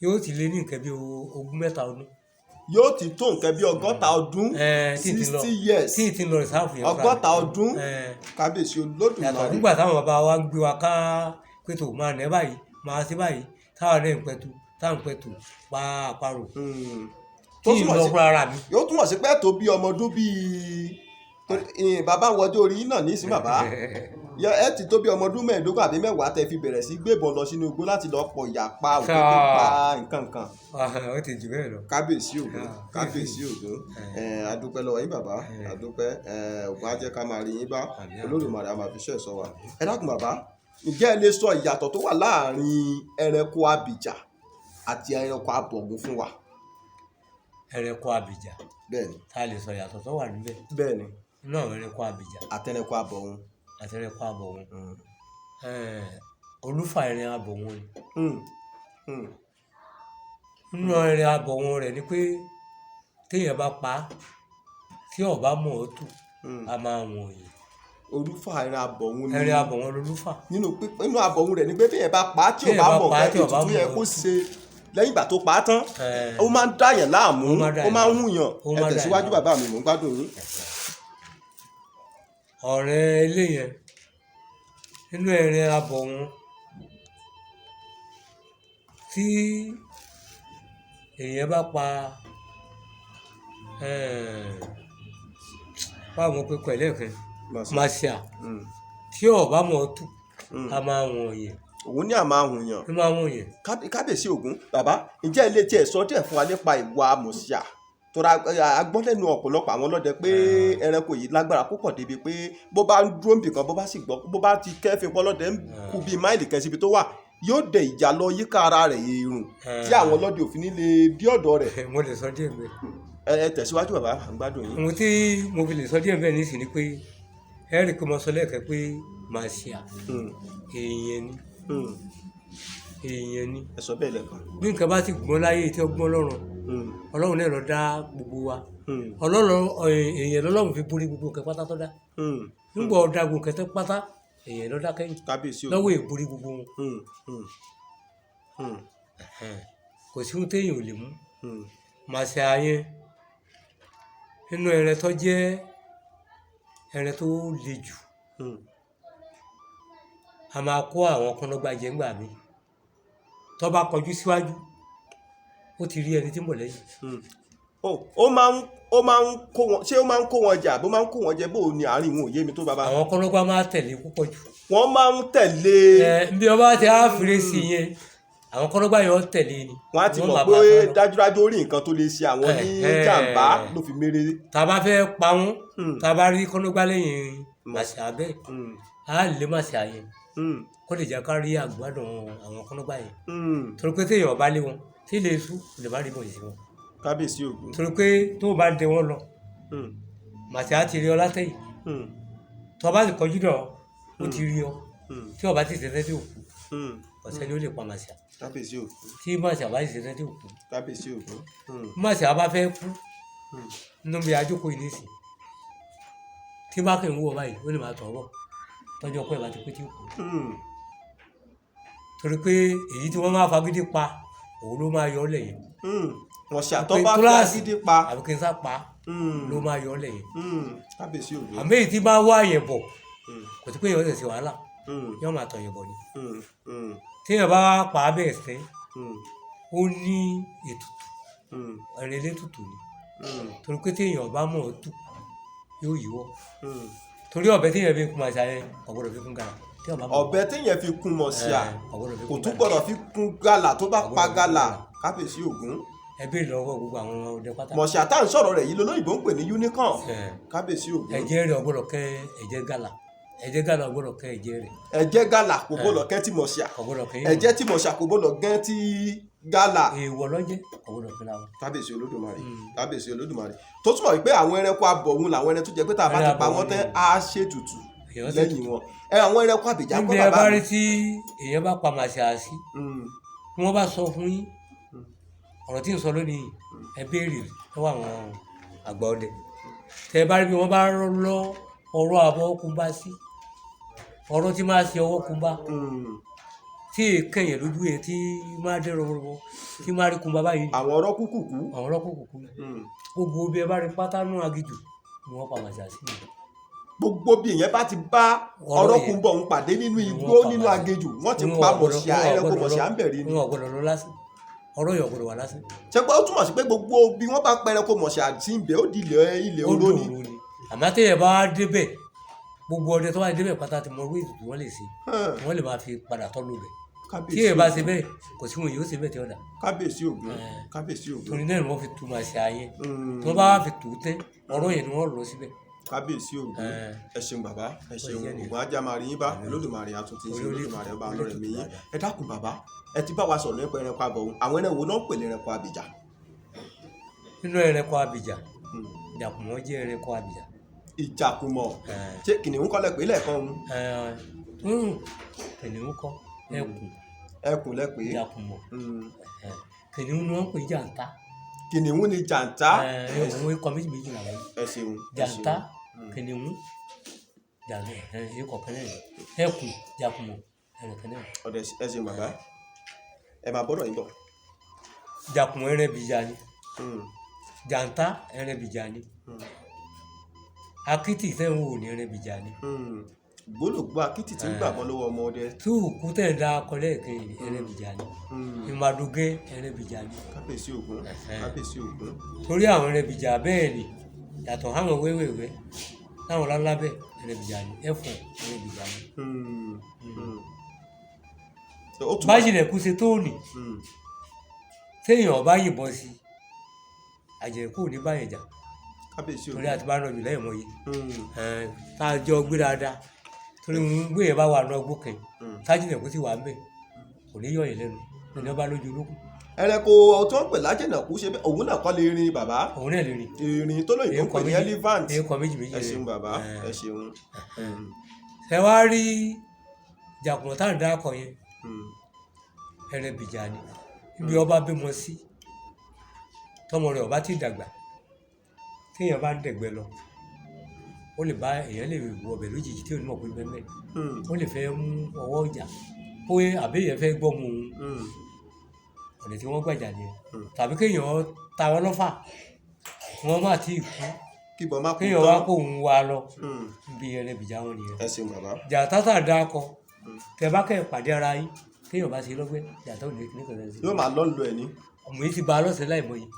[SPEAKER 2] yóò ti lé ní nǹkan bí ogún mẹ́ta ọdún.
[SPEAKER 1] yóò ti tó nǹkan bí 60 ọdún 60 years
[SPEAKER 2] tí ì ti lọ ìsáàfù yẹn
[SPEAKER 1] 60 ọdún kábíyèsí Olódùmarè.
[SPEAKER 2] yàtọ̀ nígbà táwọn bàbá wa ń gbé wa ká pé tó máa nẹ́ báyìí máa ṣe báyìí táwọn náà ń pẹ̀tù táwọn ń pẹ̀tù pa àparò tí ì lọ fún ara mi.
[SPEAKER 1] yóò túmọ̀ sí pé tó bí ọmọ ọdún bíi bàbá wọjọ́ orí náà ní ìsín bàbá ẹ ti tó bí ọmọ ọdún 15 àbí 10 tẹ́ fi bẹ̀rẹ̀ sí gbébọn lọ sínú igbó láti lọ pọ̀ ìyà pa òkèké pa nǹkan kan.
[SPEAKER 2] ó ti jù bẹ́ẹ̀ lọ.
[SPEAKER 1] kábíyèsí Ògún kábíyèsí Ògún adúpẹ́ lọ́wọ́ yín bàbá adúpẹ́ Ògún á jẹ́ ká máa rí yín bá Olódùmarè á máa fi ṣẹ́ sọ wa. ẹ dákun bàbá ǹjẹ́ ẹ lè sọ ìyàtọ̀ tó wà láàrin ẹranko abìjà àti ẹranko abọ̀gún fún wa.
[SPEAKER 2] ẹranko abìjà
[SPEAKER 1] bẹ́ẹ̀ni
[SPEAKER 2] tá a lè sọ ìyàtọ̀ tó wà níbẹ̀.
[SPEAKER 1] bẹ́ẹ̀ni
[SPEAKER 2] inú àwọn ẹranko abìjà
[SPEAKER 1] àtẹranko abọ̀gún
[SPEAKER 2] àtẹranko abọ̀gún olúfà ẹran abọ̀gún ni nínú ẹran abọ̀gún rẹ̀ ni pé téèyàn bá pa á tí ó bá mọ̀ ọ́ tù á máa wọ̀n yìí.
[SPEAKER 1] olúfà ẹran abọ̀gún ni
[SPEAKER 2] ẹran abọ̀gún lolúfà.
[SPEAKER 1] nínú abọ̀gún rẹ̀ ni pé téèyàn bá pa á tí ò bá mọ̀ ọ́ ètùtù yẹ kó ṣe lẹ́yìn ìgbà tó pa á tán ó máa ń dáyàn láàmú ó máa ń hùyàn ẹ tẹ̀síwájú bàbá mi mò ń gbádùn yín.
[SPEAKER 2] ọ̀rẹ́ ilé yẹn nínú ẹran abọ̀gún tí èèyàn bá pa báwọn pípọ̀ ẹlẹ́ẹ̀kan màṣíà tí ọba mọ̀ ọ́ tù a máa wọ̀n yẹn.
[SPEAKER 1] òun ní àmà àhùnyàn.
[SPEAKER 2] ní máa wọ̀n yẹn.
[SPEAKER 1] kábíyèsí Ògún bàbá ǹjẹ́ ilé tí ẹ̀ sọ díẹ̀ fún wa nípa ìwà màṣíà tọ́ra agbọ́lẹ́nu ọ̀pọ̀lọpọ̀ àwọn ọlọ́dẹ pé ẹranko yìí lágbára púpọ̀ débi pé bó bá ń dúró nbìkan bó bá sì gbọ́ bó bá ti kẹ́fìn pọ́lọ́dẹ ń kú bíi máìlì kan síbi tó wà yóò dẹ ìjà lọ yíká ara rẹ̀ irun tí àwọn ọlọ́dẹ òfin ní lè dí ọ̀dọ̀ rẹ̀.
[SPEAKER 2] mo lè sọ díẹ̀ bẹ́ẹ̀.
[SPEAKER 1] ẹ tẹ̀síwájú bàbá à ń gbádùn yín.
[SPEAKER 2] ohun tí mo fi lè sọ díẹ̀ bẹ́ẹ̀ nísìnyí pé ẹ rí i pé mo sọ lẹ́ẹ̀kan pé màṣíà èèyàn ni èèyàn ni.
[SPEAKER 1] ẹ sọ bẹ́ẹ̀ lẹ́ẹ̀kan.
[SPEAKER 2] bí nǹkan bá ti gbọ́n láyé tí ó gbọ́n lọ́rùn ọlọ́run náà ló dá gbogbo wa ọlọ́run èèyàn lọ́lọ́run fi borí gbogbo nǹkan pátá tó dá nígbà ọ̀dà gbogbo nǹkan tó pátá èèyàn ló dá kẹ́yìn lọ́wọ́ èborí gbogbo wọn kò sí ohun téèyàn ò lè mú màṣíà yẹn nínú ẹran tó jẹ́ ẹran tó le jù a máa kó àwọn kọ́nọ́gbà jẹ ńgbà mi tó bá kọjú síwájú ó ti rí ẹni tí ń bọ̀ lẹ́yìn.
[SPEAKER 1] ó máa ń kó wọn ṣé ó máa ń kó wọn jà bó máa ń kó wọn jẹ bó ni àárín wọn ò yé mi tó bàbá.
[SPEAKER 2] àwọn kọ́nọ́gbà máa tẹ̀lé púpọ̀ jù.
[SPEAKER 1] wọ́n máa ń tẹ̀lé.
[SPEAKER 2] bí ọba ti á fèrè sí yẹn àwọn kọ́nọ́gbà yẹn tẹ̀lé ni.
[SPEAKER 1] wọ́n á ti mọ̀ pé dájúdájú ó rí nǹkan tó lè ṣe àwọn ní jàǹbá ló fi méré.
[SPEAKER 2] tá a bá fẹ́ pa wọ́n tá a bá rí kọ́nọ́gbà lẹ́yìn màṣíà bẹ́ẹ̀ á lè màṣíà yẹn kó lè jẹ́ ká rí àgbàdàn àwọn kọ́nọ́gbà yẹn torí pé téèyàn bá lé wọn tí ilé iṣu lè má rí bọ̀ sí wọn.
[SPEAKER 1] kábíyèsí Ògún.
[SPEAKER 2] torí pé tó o bá dẹ wọn lọ màṣíà ti rí ọ látẹ̀yìn tó o bá sì kọjú dọ̀ ó ti rí ọ tí o bá ti ṣẹ̀ṣẹ̀ tí ò kú ọ̀sẹ̀ ni ó lè pa màṣíà.
[SPEAKER 1] kábíyèsí Ògún.
[SPEAKER 2] tí màṣíà bá ti ṣẹ̀ṣẹ̀ tí ò kú.
[SPEAKER 1] kábíyèsí Ògún.
[SPEAKER 2] màṣíà bá fẹ́ kú nínú bí ajókòó yìí nìsín tí bá kàn ń wọ̀ báyìí ó lè máa tọ̀ ọ́ bọ̀ tọ́jú ọkọ ẹ̀ bá ti pé tí ó kú. torí pé èyí tí wọ́n máa fagídí pa òun ló máa yọ ọ́ lẹ́yìn.
[SPEAKER 1] wọ́n ṣàtọ́ bá fagídí pa
[SPEAKER 2] àbí kí n sá pa ló máa yọ ọ́ lẹ́yìn.
[SPEAKER 1] kábíyèsí Ògún.
[SPEAKER 2] àmọ́ èyí tí bá wá yẹn bọ̀ kò tí pé yẹn ó ṣẹ̀ṣẹ̀ wàhálà yóò máa tọ̀ yẹn bọ̀ ni. téèyàn bá pa á bẹ́ẹ̀ sẹ́ ó ní ètùtù ẹ̀rìn ilé tutù ni torí pé téèyàn bá mọ̀ ọ́ tù yóò yíwọ́ torí ọ̀bẹ téèyàn fi kún màṣà yẹn kò gbọ́dọ̀ fi kún gàlà
[SPEAKER 1] ọ̀bẹ téèyàn fi kún mọ̀ṣà kò tún gbọ́dọ̀ fi kún gàlà tó bá pa gàlà kábíyèsí Ògún.
[SPEAKER 2] ẹ béèrè lọ́wọ́ gbogbo àwọn ọdẹ pátá.
[SPEAKER 1] mọ̀ṣà tá à ń sọ̀rọ̀ rẹ̀ yìí lolóyìnbó ń pè ní unicorn kábíyèsí Ògún.
[SPEAKER 2] ẹ̀jẹ̀ rẹ̀ ò gbọ́dọ̀ kẹ́ ẹ̀jẹ̀ gàlà ẹ̀jẹ̀ gàlà ò gbọ́dọ̀ kẹ́ ẹ̀jẹ̀ rẹ̀.
[SPEAKER 1] ẹ̀jẹ̀ gàlà kò gbọ́dọ̀ kẹ́ ti mọ̀ṣà ẹ̀jẹ̀ ti mọ̀ṣà kò gbọ́dọ̀ gẹ́ ti gàlà.
[SPEAKER 2] èèwọ̀ lọ́jẹ́ kò gbọ́dọ̀ kẹ́ láwọn.
[SPEAKER 1] kábíyèsí Olódùmarè kábíyèsí Olódùmarè tó túmọ̀ wípé àwọn ẹranko abọ̀hún làwọn ẹran tó jẹ́ pé tá a bá ti pa wọ́n tẹ́ á ṣètùtù lẹ́yìn wọn. àwọn ẹranko àbìjà kọ́ bàbá mi.
[SPEAKER 2] níbi ẹ bá rí tí èèyàn bá pa màṣà sí tí wọ́n bá sọ fún yín ọ̀rọ̀ tí ń sọ lónìí ẹ béèrè lọ́wọ́ àwọn àgbà ọdẹ tẹ bá rí bí wọ́n bá lọ ọ̀rọ̀ àbọ̀ kúnbá sí ọ̀rọ̀ tí máa ṣe ọwọ́ kúnbá tí èkẹyìn lójú yẹn tí máa dẹrọ wọwọ tí máa rí kúnbá báyìí.
[SPEAKER 1] àwọn ọ̀rọ̀ kúkúkú.
[SPEAKER 2] àwọn ọ̀rọ̀ kúkúkú gbogbo bí ẹ bá rí pátá nù agijù ni wọ́n pa màṣà sí i.
[SPEAKER 1] gbogbo bí èèyàn bá ti bá ọ̀rọ̀ kúnbọ̀ ń pàdé nínú igbó nínú agejù wọ́n ti pa mọ̀ṣà ẹranko mọ̀ṣà ń bẹ̀rẹ̀ ni.
[SPEAKER 2] wọn ò gbọdọ̀ lọ lásán ọ̀rọ̀ yọ̀ gbọdọ̀ wà lásán.
[SPEAKER 1] ṣé pé ó túmọ̀ sí pé gbogbo bí wọ́n bá pẹ́ ẹranko mọ̀ṣà àti ìbẹ̀ ó di ilẹ̀ oró ni.
[SPEAKER 2] àmọ́ téèyàn bá débẹ̀ gbogbo ọdẹ tó wà débẹ̀ pátá ti mọ orí ètùtù wọ́n lè ṣe wọ́n lè máa fi padà tọ́lú rẹ̀ tí èèyàn bá ṣe bẹ́ẹ̀ kò sí wọn yóò ṣe bẹ́ẹ̀ tí ó dà.
[SPEAKER 1] kábíyèsí Ògún kábíyèsí Ògún.
[SPEAKER 2] torí náà ni wọ́n fi tu màṣà yẹn tí wọ́n bá wá fi tù ú tẹ́ ọ̀rọ̀ yẹn ni wọ́n lọ síbẹ̀.
[SPEAKER 1] kábíyèsí Ògún ẹ ṣeun bàbá ẹ ṣeun Ògún ajá máa rí yín bá Olódùmarè àtúntì ṣe Olódùmarè ọba ọlọ́rẹ̀ mi yín ẹ dákun bàbá ẹ ti bá wa sọ̀rọ̀ nípa ẹranko abọ̀hún àwọn ẹranko náà ń pè ní ẹranko abìjà.
[SPEAKER 2] nínú ẹranko abìjà ìjàkùmọ̀ jẹ́ ẹranko abìjà.
[SPEAKER 1] ìjàkùmọ̀ ṣé kìnìún kọ́ lẹ pè lẹ́ẹ̀kan òun.
[SPEAKER 2] kìnìún kọ́ ẹkùn.
[SPEAKER 1] ẹkùn lẹ pè.
[SPEAKER 2] ìjàkùmọ̀ kìnìún ni wọ́n ń pè jàǹtá.
[SPEAKER 1] kìnìún ni jàǹtá.
[SPEAKER 2] òun ikọ̀ méjì méjì làwọn yìí.
[SPEAKER 1] ẹ ṣeun
[SPEAKER 2] jàǹtá kìnìún jàǹtá ikọ̀ kan náà ẹkùn jàkùmọ̀ ẹnìkan náà.
[SPEAKER 1] ọ̀dẹ̀ ẹ ṣeun bàbá ẹ máa bọ́dọ̀ yín bọ̀.
[SPEAKER 2] jàkùmọ̀ ẹrẹ́bìjà ni jàǹtá ẹrẹ́bìjà ni akitì tẹ́ ń wò ní ẹrẹ́bìjà ni.
[SPEAKER 1] gbólógbó akitì tí ń gbàgbọ́ lọ́wọ́ ọmọ ọdẹ.
[SPEAKER 2] tí òkú tẹ̀ ń da akọlẹ̀ kẹ́ ẹrẹ́bìjà ni ìmàdógé ẹrẹ́bìjà ni.
[SPEAKER 1] kábíyèsí Ògún kábíyèsí Ògún.
[SPEAKER 2] torí àwọn ẹrẹ́bìjà bẹ́ẹ̀ ni yàtọ̀ àwọn wéwèwé láwọn lálábẹ́ ẹrẹ́bìjà ni ẹ̀fọ́ ẹrẹ́bìjà ni. bájìlẹ̀ kú ṣe tóòní téèyàn ọba yìnbọn sí àjẹkù ní báyẹn jà torí àti bá ràn mí lẹ́yìn mọ́ yìí tá a jọ gbé dáadáa torí gbé yẹn bá wà ní ọgbó kan tájìlẹ̀ kú sì wà ń bẹ̀ kò ní yọ yẹn lẹ́nu ní ọba lójú olókùn.
[SPEAKER 1] ẹranko tó ń pè lájẹ̀nàkú ṣe bẹ́ẹ̀ òun náà kọ́ lè rin bàbá.
[SPEAKER 2] òun náà lè rin.
[SPEAKER 1] ìrìn tó lóyìnbó pè ní elephant.
[SPEAKER 2] èèkọ méjì méjì
[SPEAKER 1] ẹ ṣeun bàbá ẹ ṣeun.
[SPEAKER 2] ẹ wá rí jàkùmọ̀ tá à ń dá akọ yẹn ẹrẹ́bìjà ni ibi ọba bímọ sí tọmọ rẹ̀ ọba ti dàgbà téèyàn bá ń dẹ̀gbẹ́ lọ ó lè bá èèyàn lè wọ ọbẹ̀ lójijì tí ò ní mọ̀ pé bẹ́ẹ̀ ó lè fẹ́ mú ọwọ́ ìjà ó yẹ àbẹ́yẹn fẹ́ gbọ́ mu òun ọ̀nà tí wọ́n gbàjà nìyẹn tàbí kéèyàn ta wọn lọ́fà wọ́n má tí ì kú kéèyàn wá kó òun wá lọ bí ẹrẹ́bìjà wọn nìyẹn.
[SPEAKER 1] ẹ ṣeun bàbá.
[SPEAKER 2] jàtátà dá akọ tẹ bá kẹ́ pàdé ara yín téèyàn bá ṣe lọ́gbẹ́ jàtá ò ní kíní kan lẹ́sìn.
[SPEAKER 1] yóò máa lọ́nlọ ẹ̀ ní.
[SPEAKER 2] ọmọ yìí ti ba lọ́sẹ̀ láì mọ yìí.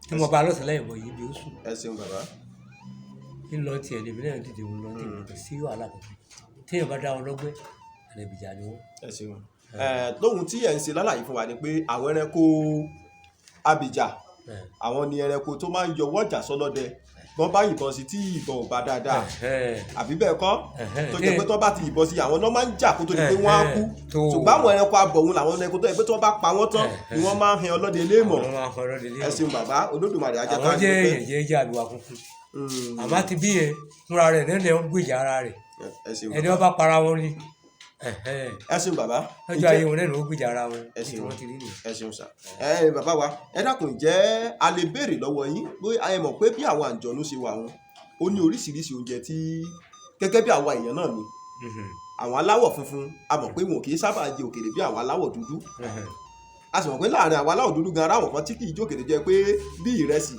[SPEAKER 2] tí mo ba lọ́sẹ̀ láì mọ yìí bí ó sùn.
[SPEAKER 1] ẹ ṣeun bàbá.
[SPEAKER 2] ńlọ tiẹ̀ lèmi náà dìde òun lọ tèmi kò sí wàhálà kankan téèyàn bá dá wọn lọ́gbẹ́ ẹrẹ́bìjà ni wọ́n.
[SPEAKER 1] ẹ ṣeun lóhun tí ẹ̀ ń ṣe lálàyé fún wa ni pé àwọn ẹranko abìjà àwọn ni ẹranko tó máa ń yọ wọ́jà sọlọ́dẹ wọ́n bá yìnbọn sí tí ìbọn ò bá dáadáa àbí bẹ́ẹ̀ kọ́ tó jẹ́ pé tó bá ti yìnbọn sí àwọn náà máa ń jà kó tó di pé wọ́n á kú ṣùgbọ́n àwọn ẹranko abọ̀hún làwọn ẹranko tó yẹ pé tó bá pa wọ́n tán ni wọ́n máa ń han ọlọ́dẹ léèmọ̀. ẹ ṣeun bàbá Olódùmarè ajá ká ní pẹ́.
[SPEAKER 2] àwọn jẹ́ èyàn jẹ́ àlùwà funfun àmọ́ ti bí yẹn fúnra rẹ̀ nílẹ̀ ń gbèjà ara rẹ̀ ẹni wọ́n bá para wọn ni.
[SPEAKER 1] ẹ ṣeun bàbá.
[SPEAKER 2] lọ́jọ́ ayé wọn lẹ́nu ó gbèjà ara wọn.
[SPEAKER 1] ẹ ṣeun sà. bàbá wa ẹ dákun jẹ́ a lè béèrè lọ́wọ́ yín pé ẹ mọ̀ pé bí àwọn àǹjọ̀nú ṣe wà wọn ó ní oríṣiríṣi oúnjẹ tí gẹ́gẹ́ bí àwa èèyàn náà ni àwọn aláwọ̀ funfun a mọ̀ pé wọn kì í sábà jẹ òkèlè bí àwọn aláwọ̀ dúdú a sì mọ̀ pé láàrin àwọn aláwọ̀ dúdú gan aráwọ̀ kan tí kì í jẹ òkèlè jẹ pé bí ìrẹsì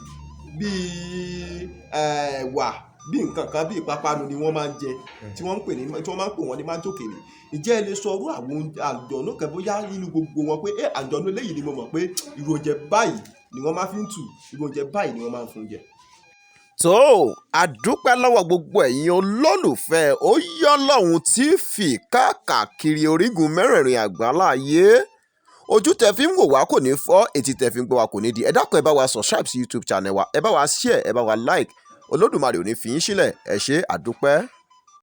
[SPEAKER 1] bí ẹ̀wà bí nǹkan kan bí ìpápánu ni wọ́n máa ń jẹ tí wọ́n máa ń pè wọ́n ní máa ń jòkèlè ìjẹ́ ẹ lè sọ orú àwọn àǹjọ̀nú kan bóyá nínú gbogbo wọn pé àǹjọ̀nú eléyìí ni mo mọ̀ pé irú oúnjẹ báyìí ni wọ́n máa fi ń tù, irú oúnjẹ báyìí ni wọ́n máa ń fún jẹ.
[SPEAKER 3] tó a dúpẹ́ lọ́wọ́ gbogbo ẹ̀yin olólùfẹ́ Oyọ́lọ́hun TV káàkiri orígun mẹ́rẹ̀ẹ̀rin àgbáláyé. Ojú tẹ́ fi ń wò wá kò ní fọ́, etí tẹ́ fi ń gbọ́ wá kò ní di. Ẹ dákun ẹ bá wa subscribe sí YouTube channel wa, ẹ bá wa share, ẹ bá wa like. Olódùmarè ò ní fi yín sílẹ̀. Ẹ ṣé àdúpẹ́.